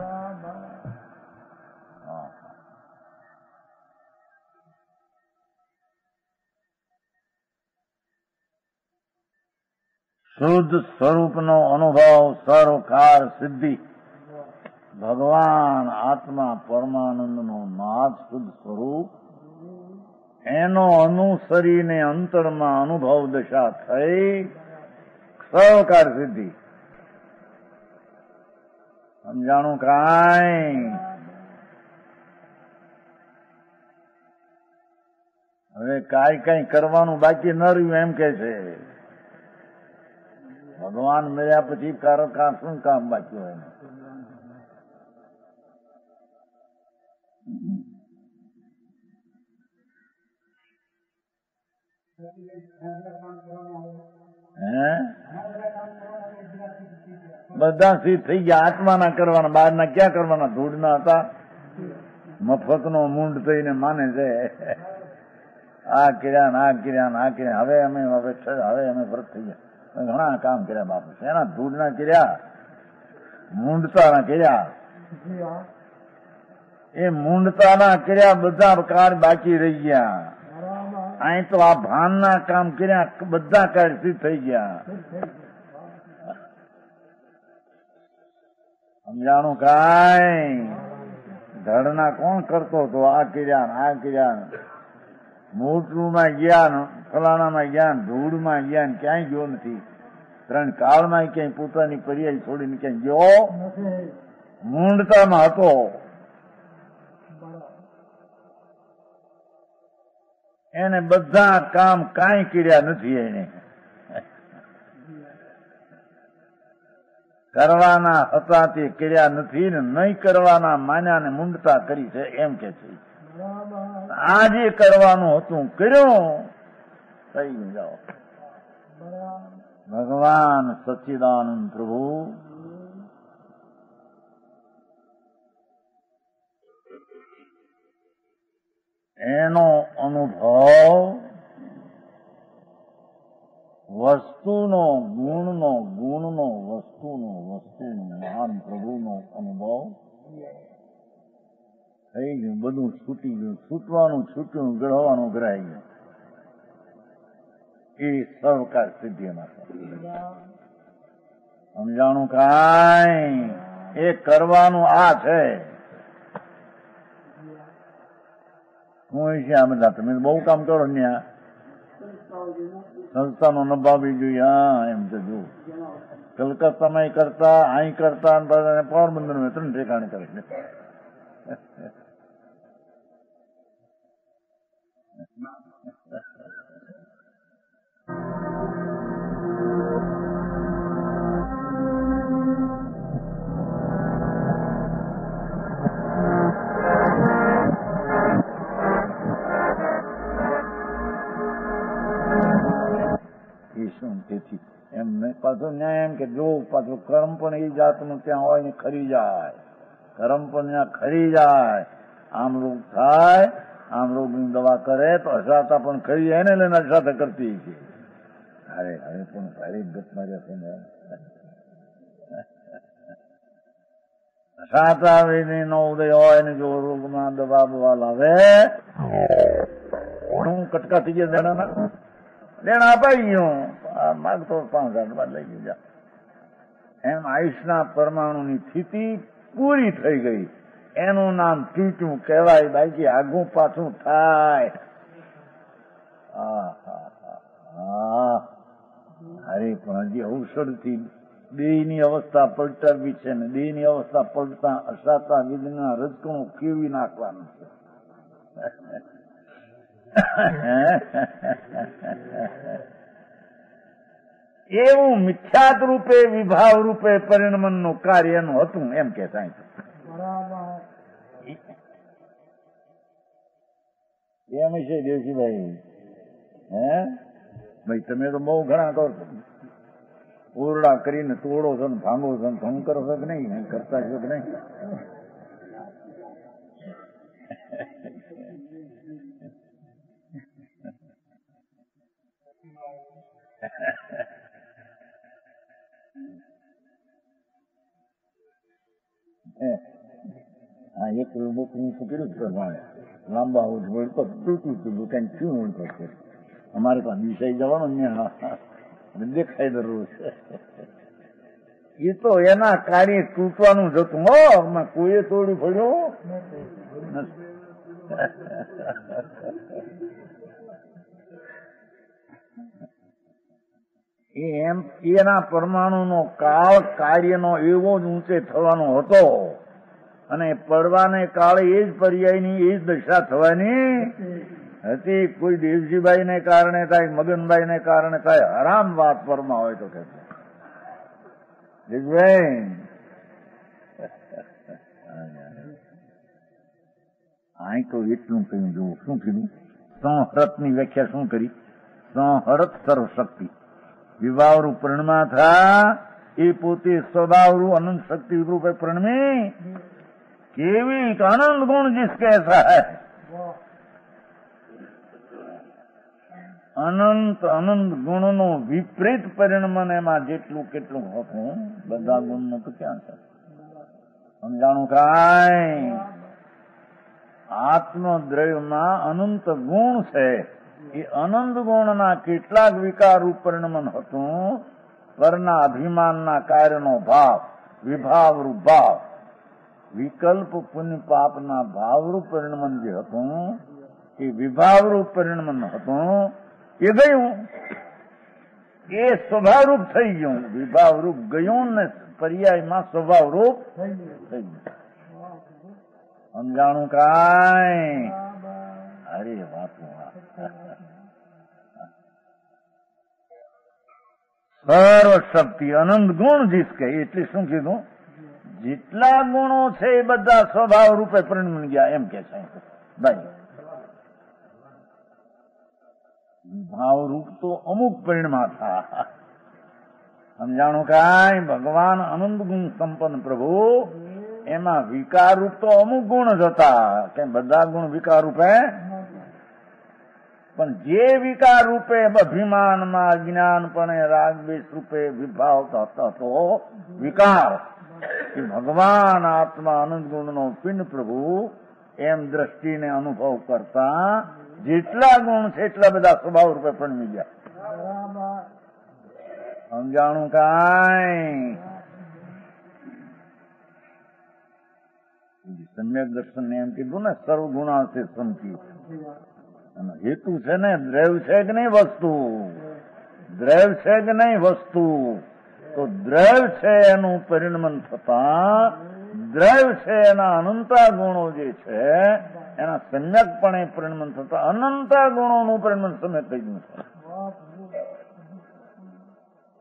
શુદ્ધ સ્વરૂપનો અનુભવ, સર્વકાર સિદ્ધિ, ભગવાન આત્મા પરમાનંદનો નાદ શુદ્ધ સ્વરૂપ, એનો અનુસરીને અંતરમાં અનુભવ દશા થઈ સર્વકાર સિદ્ધિ. સમજાણું કાંઈ? હવે કઈ કરવાનું બાકી ન રહ્યું એમ કે છે. ભગવાન મળ્યા પછી શું કામ બાકી હોય? બધા સિદ્ધ થઈ ગયા. આત્માના કરવાના, બહારના ક્યાં કરવાના? ધૂળના હતા. મફતનો મૂંડ થઈને માને છે આ કર્યા. હવે અમે વ્રત થઈ ગયા. ઘણા કામ કર્યા બાપુ. એના ધૂળના કર્યા, મૂંડતાના કર્યા. એ મૂંડતાના કર્યા બધા કાર્ય બાકી રહી ગયા. અહીં તો આ ભાનના કામ કર્યા, બધા કાર્ય સિદ્ધ થઈ ગયા. સમજાણું કાંઈ? ધડના કોણ કરતો હતો? આ કર્યા. મોટલુમાં ગયા, ફલાણામાં ગયા, ધૂળમાં ગયા, ક્યાંય ગયો નથી. 3 કાળમાં ક્યાંય પોતાની પર્યાય છોડીને ક્યાંય ગયો મૂંડતામાં હતો. એને બધા કામ કાંઈ કર્યા નથી. એને કરવાના હતા તે કર્યા નથી ને નહીં કરવાના માન્યા ને મૂંડતા કરી છે એમ કે છે. આજે કરવાનું હતું કર્યું, થઈ જાઓ. ભગવાન સચ્ચિદાનંદ પ્રભુ એનો અનુભવ વસ્તુનો, ગુણનો, મહાન પ્રભુનો અનુભવ થઈ ગયું. બધું છૂટી ગયું. છૂટવાનું છૂટ્યું, ગ્રહવાનું ગ્રહાઈ ગયું. એ સર્વકાર સિદ્ધિમાં સમજાણું કાંઈ? એ કરવાનું આ છે. હું છે આ બધા તમે બહુ કામ કરો ને સંસ્થાનો નભાવી જોઈએ. હા એમ તો જો કલકત્તામાં કરતા, અહીં કરતા, પોરબંદર 3 ઠેકાણે કરે. તેથી એમ પાછું ન્યાય એમ કે જો પાછું કર્મ પણ એ જાતનું ત્યાં હોય ને ખરી જાય. કર્મ પણ ત્યાં ખરી જાય. આમ રોગ થાય, આમ રોગની દવા કરે તો અસાતા પણ ખરી જાય ને લઈને અસાતા કરતી છે. અરે હવે પણ સારી ગતમાં જશે ને અસાતા નો ઉદય હોય ને જો રોગમાં દવા બવા લાવે હું કટકા થઈ ગયા દેણાના લેણા અપાઈ ગયું. માગતો 5,000 લઈ ગયું. એમ આયુષના પરમાણુની સ્થિતિ પૂરી થઈ ગઈ. એનું નામ તૂટ્યું કહેવાય. બાકી આગું પાછું થાય. અરે પણ હજી ઔષધથી દેહની અવસ્થા પલટાવી છે ને દેહની અવસ્થા પલટા અસાતા વિધના રજકણું કેવી નાખવાનું છે. એવું મિથ્યાત રૂપે વિભાવ રૂપે પરિણમનનું કાર્ય એનું હતું એમ કે એમ છે દેવજીભાઈ. ભાઈ તમે તો બહુ ઘણા કરો છો, ઓરડા કરીને તોડો છો ને ભાંગો છો ને ઘણું કરો છો કે નહીં, કરતા છો કે નહીં? હા, એક બુક હું શું કર્યું પ્રમાણે લાંબા ઉજવળ તો તૂટું તૂટું કઈ શું ઓળખો છે. અમારે પાસે દિશાઈ જવાનું ને દેખાય દરરોજ. એ તો એના કાર્ય તૂટવાનું જ હતું. કોઈએ તોડ્યું પડ્યું એમ એના પરમાણુનો કાળ કાર્યનો એવો જ ઊંચે થવાનો હતો અને પડવાને કાળે એ જ પર્યાયની એ જ દશા થવાની હતી. કોઈ દેવજીભાઈ ને કારણે થાય, મગનભાઈ ને કારણે થાય, હરામ વાત પરમાં હોય તો કે અહીં તો એટલું કહ્યું. જોવું શું કીધું? સંહરત ની વ્યાખ્યા શું કરી? સંહરત સર્વશક્તિ. વિભાવરૂપ પ્રણમાં થા એ પોતે સ્વભાવરૂપ અનંત શક્તિ રૂપે પ્રણમી. કેવી આનંદ ગુણ जिसके ऐसा है. અનંત અનંત ગુણનો વિપરીત પરિણામ એમાં જેટલું કેટલું હતું બધા ગુણનું તો ક્યાં છે? સમજાણું કાંઈ? આત્મદ્રવ્યમાં અનંત ગુણ છે. એ અનંત ગુણના કેટલાક વિકાર રૂપ પરિણામ હતું. પરના અભિમાનના કાર્યનો ભાવ, વિભાવરૂપ ભાવ, વિકલ્પ પુણ્ય પાપના ભાવરૂપ પરિણામ જે હતું એ વિભાવરૂપ પરિણામ હતું એ ગયું. એ સ્વભાવરૂપ થઈ ગયું. વિભાવરૂપ ગયું ને પર્યાયમાં સ્વભાવરૂપ થઈ ગયું. સમજાણું કાંઈ? અરે વાતું સર્વશક્તિ અનંત ગુણ જીસકે. એટલે શું કીધું? જેટલા ગુણો છે એ બધા સ્વભાવ રૂપે પરિણમી ગયા એમ કે છે ભાઈ. ભાવરૂપ તો અમુક પરિણમાં થા. સમજાણું કાંઈ? ભગવાન અનંત ગુણ સંપન્ન પ્રભુ, એમાં વિકાર રૂપ તો અમુક ગુણ જ હતા કે બધા ગુણ વિકાર રૂપે. પણ જે વિકાર રૂપે અભિમાનમાં અજ્ઞાનપણે રાગદ્વેષ રૂપે વિભાવ હતો વિકાર, કે ભગવાન આત્મા અનંત ગુણનો પિંડ પ્રભુ એમ દ્રષ્ટિને અનુભવ કરતા જેટલા ગુણ છે એટલા બધા સ્વભાવ રૂપે પ્રણમી ગયા. સમજાણું કાંઈ? સમ્યક દર્શન ને એમ કીધું ને સર્વ ગુણાશે સમજી. અને હેતુ છે ને દ્રવ્ય છે કે નહીં વસ્તુ? દ્રવ્ય છે કે નહીં વસ્તુ? તો દ્રવ્ય છે એનું પરિણમન થતા દ્રવ્ય છે એના અનંતા ગુણો જે છે એના સમ્યકપણે પરિણમન થતા અનંતા ગુણોનું પરિણમન સમ્યક થઈ ગયું છે.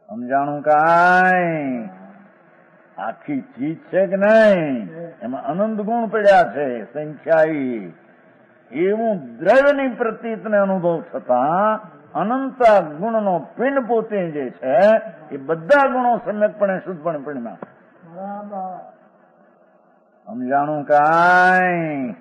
સમજાણું કાંઈ? આખી ચીજ છે કે નહીં એમાં અનંત ગુણ પડ્યા છે સંખ્યાઈ. એવું દ્રવ્યની પ્રતીતને અનુભવ થતા અનંતા ગુણનો પિંડ પોતે જે છે એ બધા ગુણો સમ્યકપણે શુદ્ધપણે પરિણમ્યા. સમજાણું કાંઈ?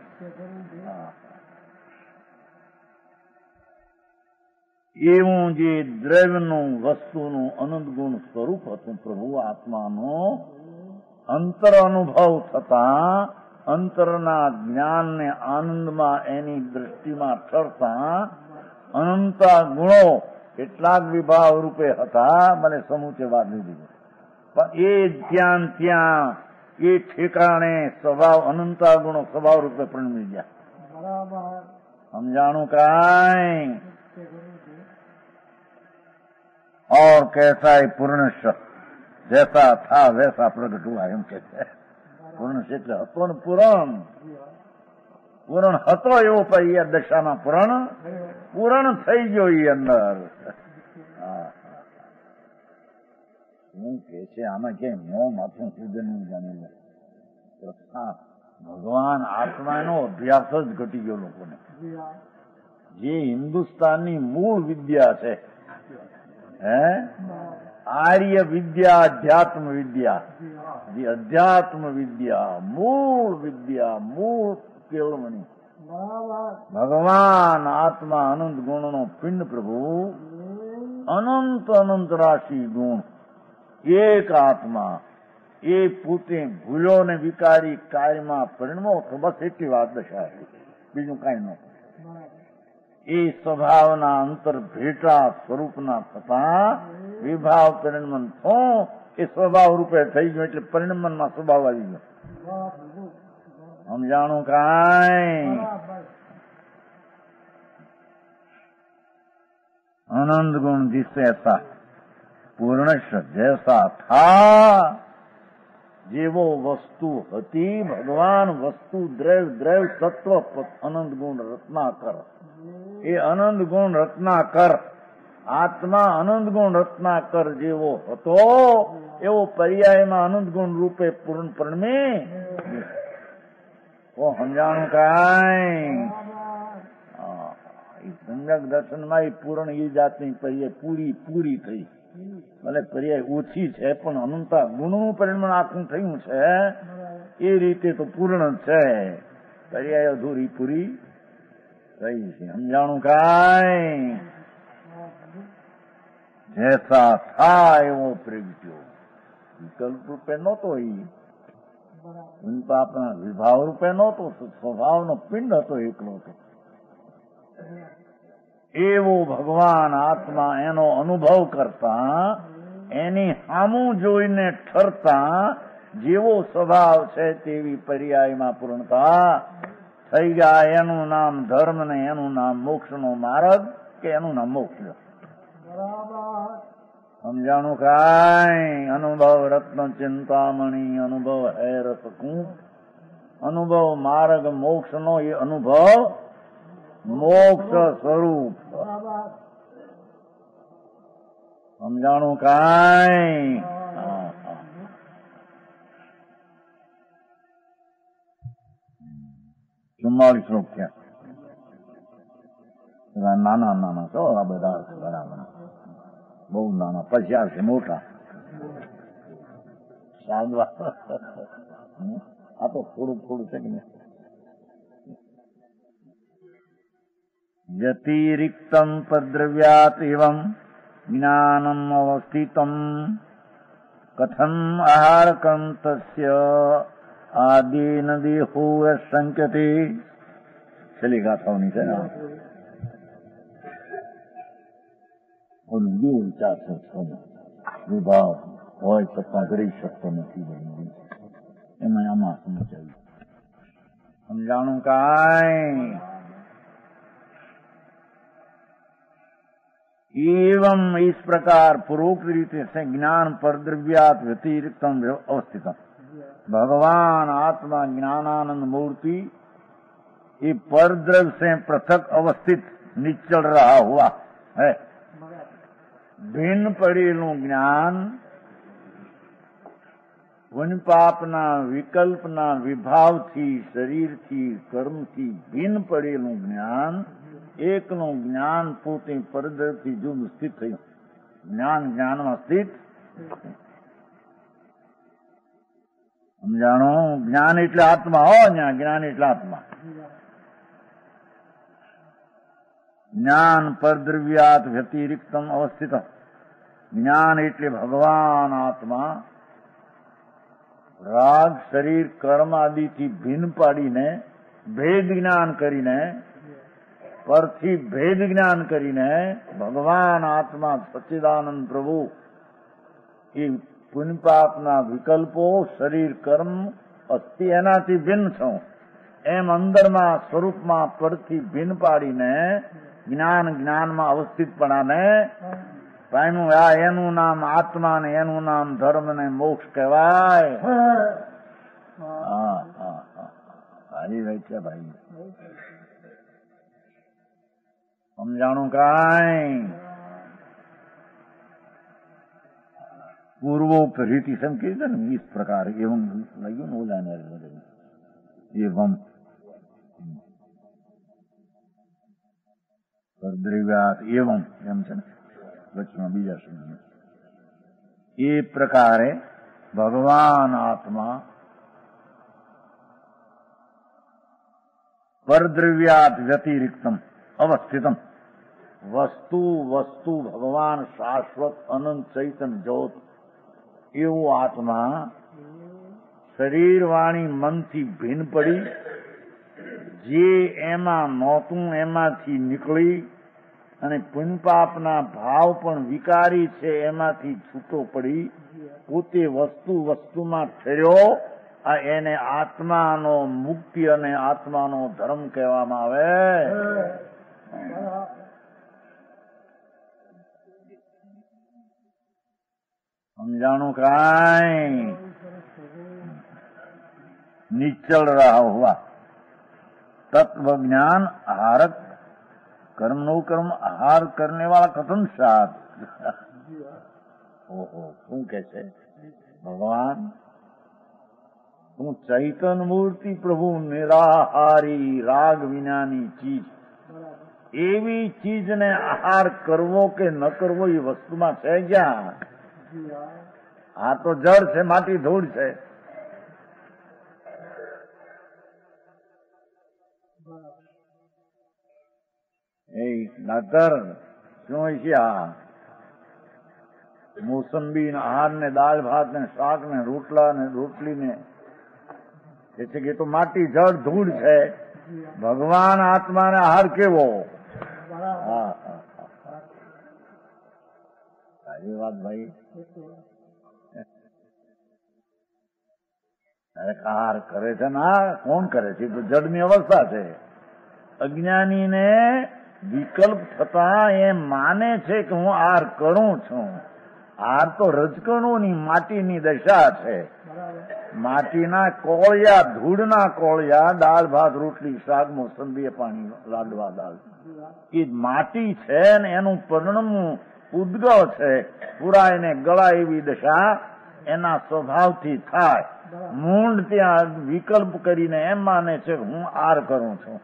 એવું જે દ્રવ્યનું વસ્તુનું અનંત ગુણ સ્વરૂપ હતું પ્રભુ આત્માનું અંતર અનુભવ થતા અંતરના જ્ઞાનને આનંદમાં એની દ્રષ્ટિમાં ઠરતા અનંતા ગુણો કેટલાક વિભાવ રૂપે હતા. મને સમૂચે વાત લીધી પણ એ ત્યાં એ ઠેકાણે સ્વભાવ અનંતા ગુણો સ્વભાવ રૂપે પરિણમી ગયા. સમજાણું કાંઈ? और कैसा है पूर्ण जैसा था वैसा प्रगट हुआ એમ કે છે. પૂર્ણ એટલે હતો ને પૂરણ. પૂરણ હતો એવો પણ એ દશામાં પૂરણ થઈ ગયો એ અંદર. શું કે છે આમાં ક્યાંય મોં માથું સૂજન નહીં જાણી લે. ભગવાન આત્માનો અભ્યાસ જ ઘટી ગયો લોકોને. જે હિન્દુસ્તાનની મૂળ વિદ્યા છે है आर्य विद्या अध्यात्म विद्या जी अध्यात्म विद्या मूल केवलमणि भगवान आत्मा अनंत गुण नो पिंड प्रभु अनंत अनंत राशि गुण एक आत्मा એ પોતે ભૂલો ને વિકારી કાર્યમાં પરિણમો તો બસ એટલી વાત દર્શાવે બીજું કાંઈ ન એ સ્વભાવના અંતર ભેટા સ્વરૂપના થતા વિભાવ પરિણમન થો એ સ્વભાવ રૂપે થઈ ગયો એટલે પરિણમનમાં સ્વભાવ આવી ગયો સમજાણું કાંઈ आनंद गुण जिसैसा पूर्ण जैसा था जेवो वस्तु हती भगवान वस्तु द्रव्य तत्व अनंत गुण रत्नाकर ये अनंत गुण रत्नाकर आत्मा अनंत गुण रत्नाकर जेवो हतो एवो पर्यायમાં अनंत गुण रूपे पूर्ण परिणमे वो समजाणું કાંઈ सम्यक दर्शन में पूर्ण ये जातनी पर्याय पूरी थी भले पर्याय ओછી છે પણ અનંતા ગુણનું પરિણામ આખું થયું છે એ રીતે તો પૂર્ણ છે पर्याय અધૂરી પૂરી થઈ છે સમજાણું કાંઈ जैसा था એવો પ્રગટ્યો વિકલ્પ રૂપે નહોતો આપણા વિભાવ રૂપે નહોતો સ્વભાવનો પિંડ હતો એકલો હતો એવો ભગવાન આત્મા એનો અનુભવ કરતા એની સામું જોઈને ઠરતા જેવો સ્વભાવ છે તેવી પર્યાયમાં પૂર્ણતા થઈ ગયા એનું નામ ધર્મ ને એનું નામ મોક્ષનો માર્ગ કે એનું નામ મોક્ષ સમજાણું કાંઈ અનુભવ રત્ન ચિંતામણી અનુભવ હે રસકું અનુભવ માર્ગ મોક્ષનો એ અનુભવ मोक्ष स्वरूप समझाणु कांई 44 શ્લોક થયા નાના નાના છો આ બધા બરાબર બહુ નાના પછી આવશે મોટા સાંભળવા આ તો થોડું છે કે व्यतिरिक्तम् पद्रव्यात् एवं ज्ञानम् अवस्थितम् कथम् आहारकम् तस्य आदेन देहो शंक्यते चली गाथाओनी છે ને વિચાર છે વિભાવ હોય છતાં કરી શકતો નથી એમાં આમાં સમજાયું સમજાણું કાંઈ एवं इस प्रकार पूर्वोक्त रीते से ज्ञान पर द्रव्यात व्यतिरिक्तम अवस्थितम भगवान आत्मा ज्ञानानंद मूर्ति ये पर द्रव्य से पृथक अवस्थित निश्चल रहा हुआ है भिन्न पड़ेलू ज्ञान पुण्य पापना विकल्पना विभाव थी शरीर थी कर्म थी भिन्न पड़ेलू ज्ञान એકનું જ્ઞાન પોતે પરદ્રવ્યથી જુદું સ્થિત થયું જ્ઞાનમાં સ્થિત સમજાણો જ્ઞાન એટલે આત્મા હો જ્ઞાન એટલે આત્મા જ્ઞાન પરદ્રવ્યાત વ્યતિરિક્તમ અવસ્થિત જ્ઞાન એટલે ભગવાન આત્મા રાગ શરીર કર્મ આદિથી ભિન્ન પાડીને ભેદ જ્ઞાન કરીને परथी भेद ज्ञान करीने भगवान आत्मा सच्चिदानंद प्रभु ये पुण्य पापना विकल्पो शरीर कर्म अस्थि एनाथी भिन्न छो एम अंदर में स्वरूप में परथी भिन्न पाड़ीने ज्ञान में अवस्थित पड़ाने पायनु आ एनु नाम आत्मा ने एनु नाम धर्म ने मोक्ष कहवाय भाई बैठे भाई समझाणु कांई पूर्वोक्त रीति संकेत इस प्रकार एवं लगे न जाने एवं द्रव्यात एवं एम વચમાં બીજા શબ્દ એ પ્રકારે ભગવાન આત્મા પરદ્રવ્યાત વ્યતિરિક્તમ અવસ્થિતમ વસ્તુ ભગવાન શાશ્વત અનંત ચૈતન્ય જ્યોત એવું આત્મા શરીર વાણી મનથી ભિન્ન પડી જે એમાં નહોતું એમાંથી નીકળી અને પુણ્યપાપના ભાવ પણ વિકારી છે એમાંથી છૂટો પડી પોતે વસ્તુમાં ઠર્યો. આ એને આત્માનો મુક્તિ અને આત્માનો ધર્મ કહેવામાં આવે. સમજાણું કાંઈ? निश्चल रहा हुआ तत्व ज्ञान आहारक कर्म नो कर्म आहार करने वाला कथन साथ. ओहो શું કે છે ભગવાન? તું ચૈતન્ય મૂર્તિ પ્રભુ નિરાહારી રાગ વિનાની ચીજ, એવી ચીજને આહાર કરવો કે ન કરવો એ વસ્તુમાં છે ક્યાં? આ તો જળ છે, માટી ધૂળ છે. એ ડાક્ટર શું હોય છે આ મોસંબી આહાર ને દાળ ભાત ને શાક ને રોટલા ને રોટલી ને એ છે કે તો માટી જળ ધૂળ છે. ભગવાન આત્માને આહાર કેવો? સારી વાત ભાઈ. આહાર કરે છે ને કોણ કરે છે? તો જડની અવસ્થા છે. અજ્ઞાનીને વિકલ્પ થતા એ માને છે કે હું આહાર કરું છું. આહાર તો રજકણોની માટીની દશા છે. માટીના કોળિયા, ધૂળના કોળિયા, દાળ ભાત રોટલી શાક મોસંબી પાણી લાડવા દાળ એ માટી છે ને એનું પરિણમવું ઉદ્ગવ છે. પૂરા એને ગળા એવી દશા એના સ્વભાવથી થાય. મૂંડ ત્યાં વિકલ્પ કરીને એમ માને છે કે હું આહાર કરું છું.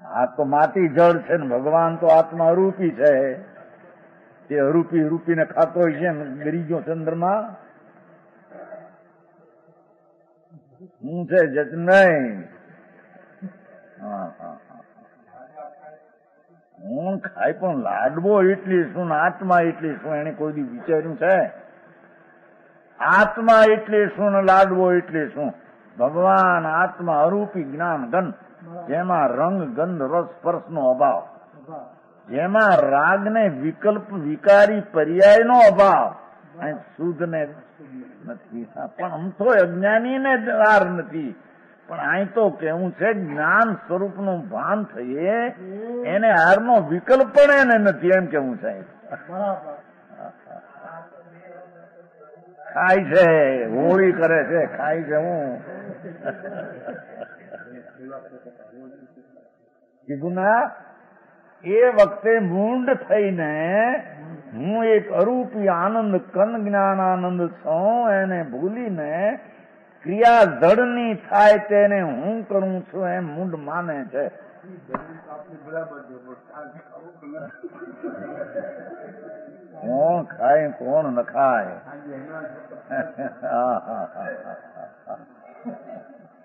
આ તો માટી જળ છે ને ભગવાન તો આત્મા અરૂપી છે. તે રૂપીને ખાતો હોય છે ને ગરીજો ચંદ્રમાં હું છે જત નહીં. હું ખાય પણ લાડવો એટલી શું ને આત્મા એટલી શું એને કોઈ દી વિચાર્યું છે? આત્મા એટલી શું ને લાડવો એટલી શું? ભગવાન આત્મા અરૂપી જ્ઞાન ગન, જેમાં રંગ ગંધ રસ સ્પર્શનો અભાવ, જેમાં રાગને વિકલ્પ વિકારી પર્યાયનો અભાવ. અહીં શુદ્ધ ને નથી પણ આમ તો અજ્ઞાનીને હાર નથી. પણ અહીં તો કેવું છે જ્ઞાન સ્વરૂપનું ભાન થઈએ એને હારનો વિકલ્પ પણ એને નથી એમ કેવું છે. ખાય છે, હોળી કરે છે, ખાય છે. હું કીધું ના એ વખતે મૂંડ થઈને હું એક અરૂપી આનંદ કન જ્ઞાન આનંદ છું એને ભૂલીને ક્રિયા જડની થાય તેને હું કરું છું એમ મૂંડ માને છે. કોણ ખાય કોણ ન ખાય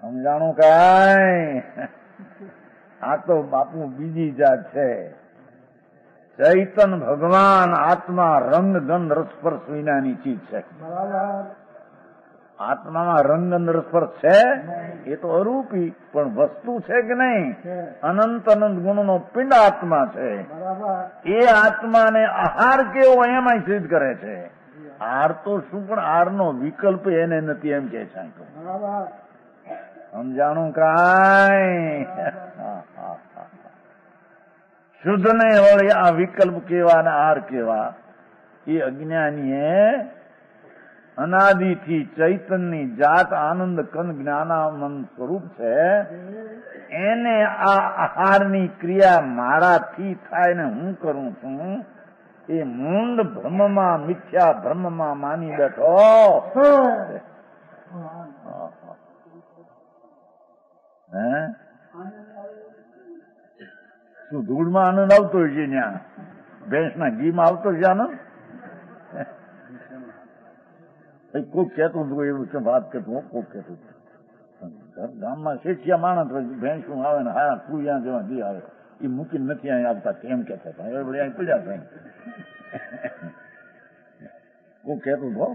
સમજાણું કાંઈ? આ તો બાપુ બીજી જાત છે. ચૈતન ભગવાન આત્મા રંગ ગંધ રસસ્પર્શ વિનાની ચીજ છે. આત્મામાં રંગ ગંધ રસસ્પર્શ છે એ તો અરૂપી પણ વસ્તુ છે કે નહીં? અનંત અનંત ગુણનો પિંડ આત્મા છે. એ આત્માને આહાર કેવો એમાં સિદ્ધ કરે છે. આહાર તો શું પણ આહારનો વિકલ્પ એને નથી એમ કે છે. સમજાણું કાંઈ? શુદ્ધ ને વળી આ વિકલ્પ કેવા ને આહાર કેવા? એ અજ્ઞાનીએ અનાદિથી ચૈતનની જાત આનંદ કન જ્ઞાનાનંદ સ્વરૂપ છે એને આ આહારની ક્રિયા મારાથી થાય ને હું કરું છું એ મૂંડ ભ્રમમાં મિથ્યા ભ્રમમાં માની બેઠો. હે શું ધૂળમાં આનંદ આવતો હોય છે? ત્યાં ભેંસના ઘીમાં આવતો છે આનંદ? કોક કહેતું હતું એવું કે વાત કરતું, કોક કહેતું ગામમાં શેઠિયા માણસ ભેંસું આવે ને હા કુયા જેવા ઘી આવે એ મૂકીને નથી અહીં આવતા કેમ કહેતા હતા. હવે વળી અહીં પડ્યા છે. કોક કહેતું હતો,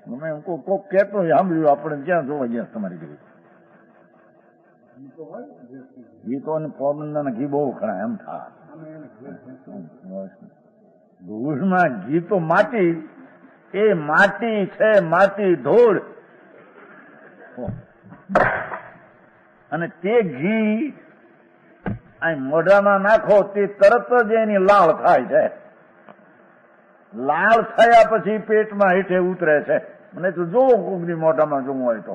તમે કોક કહેતો સાંભળ્યું આપણે ક્યાં જોવા ગયા તમારી ઘરે ઘી તો પોરબંદરના ઘી બહુ ખરા એમ થા. ધૂળમાં ઘી તો માટી, એ માટી છે, માટી ધૂળ. અને તે ઘી અહીં મોઢામાં નાખો તે તરત જ એની લાળ થાય છે. લાળ થયા પછી પેટમાં હેઠે ઉતરે છે. મને તો જોવો કોકની મોઢામાં જોવું હોય તો.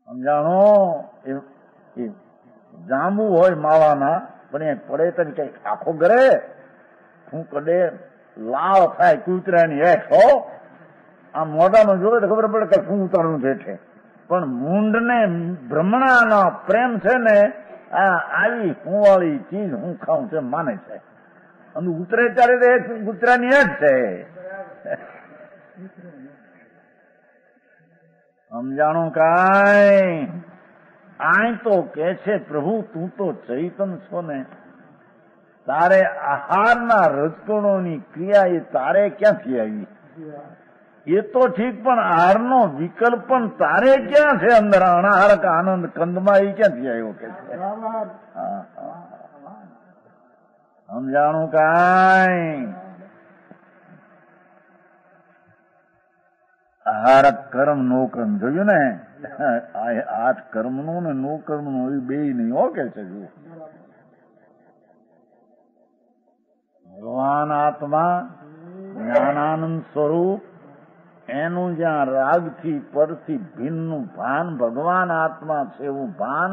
સમજાણો? એ જાંબુ હોય માવાના પણ એ પડે તો કઈ આખો ઘરે હું કડે લાળ થાય કૂતરાની હેઠો. આ મોઢામાં જોવે તો ખબર પડે કે શું ઉતારવું છે. પણ મૂંઢને ભ્રમણાનો પ્રેમ છે ને, આ આવી હુંવાળી ચીજ હું ખાઉં છે માને છે. અને ઉતરે ત્યારે કૂતરાની હેઠ છે. સમજાણું કાંઈ? આય તો કે છે પ્રભુ તું તો ચૈતન છો ને, તારે આહારના રજકણોની ક્રિયા એ તારે ક્યાંથી આવી? એ તો ઠીક પણ આહારનો વિકલ્પ પણ તારે ક્યાં છે? અંદર અનાહારક આનંદ કંદમાં એ ક્યાંથી આવ્યો કે છે? સમજાણું કાંઈ? આહારક કર્મ નો કર્મ જોયું ને? આઠ કર્મનું ને નો કર્મનું એ બે નહીં હો કે છે. જો ભગવાન આત્મા જ્ઞાનાનંદ સ્વરૂપ એનું જ્યાં રાગથી પરથી ભિન્નનું ભાન ભગવાન આત્મા છે એવું ભાન.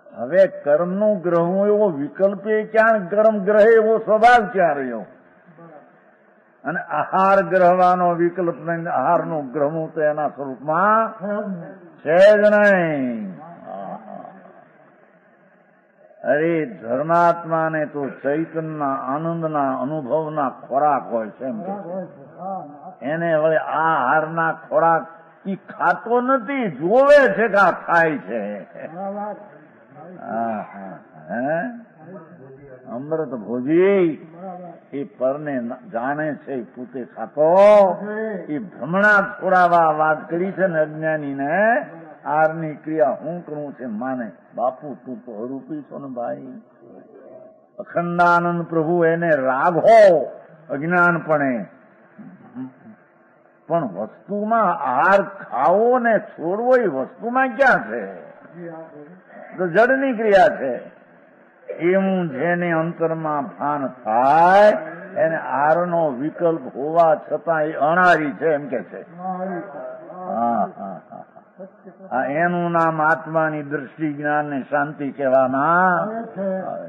હવે કર્મનું ગ્રહવું એવો વિકલ્પ ક્યાં? કર્મ ગ્રહે એવો સ્વભાવ ક્યાં રહ્યો? અને આહાર ગ્રહવાનો વિકલ્પ નહીં. આહારનું ગ્રહવું તો એના સ્વરૂપમાં છે જ નહીં. અરે ધર્માત્માને તો ચૈતનના આનંદના અનુભવના ખોરાક હોય છે એમ કે એને વળે આ આહારના ખોરાક ઈ ખાતો નથી, જોવે છે કે આ ખાય છે. અમૃત ભોજી એ પરને જાણે છે પોતે ખાતો. એ ભ્રમણા છોડાવા વાત કરી છે ને અજ્ઞાનીને. આહારની ક્રિયા હું કરું છે માને. બાપુ તું તો અરૂપી છો ને ભાઈ. અખંડાનંદ પ્રભુ એને રાગો અજ્ઞાનપણે, પણ વસ્તુમાં આહાર ખાવો ને છોડવો એ વસ્તુમાં ક્યાં છે? તો જડની ક્રિયા છે. એવું જેને અંતરમાં ભાન થાય એને આહારનો વિકલ્પ હોવા છતાં એ અણારી છે એમ કે છે. એનું નામ આત્માની દ્રષ્ટિ જ્ઞાન ને શાંતિ કહેવામાં આવે.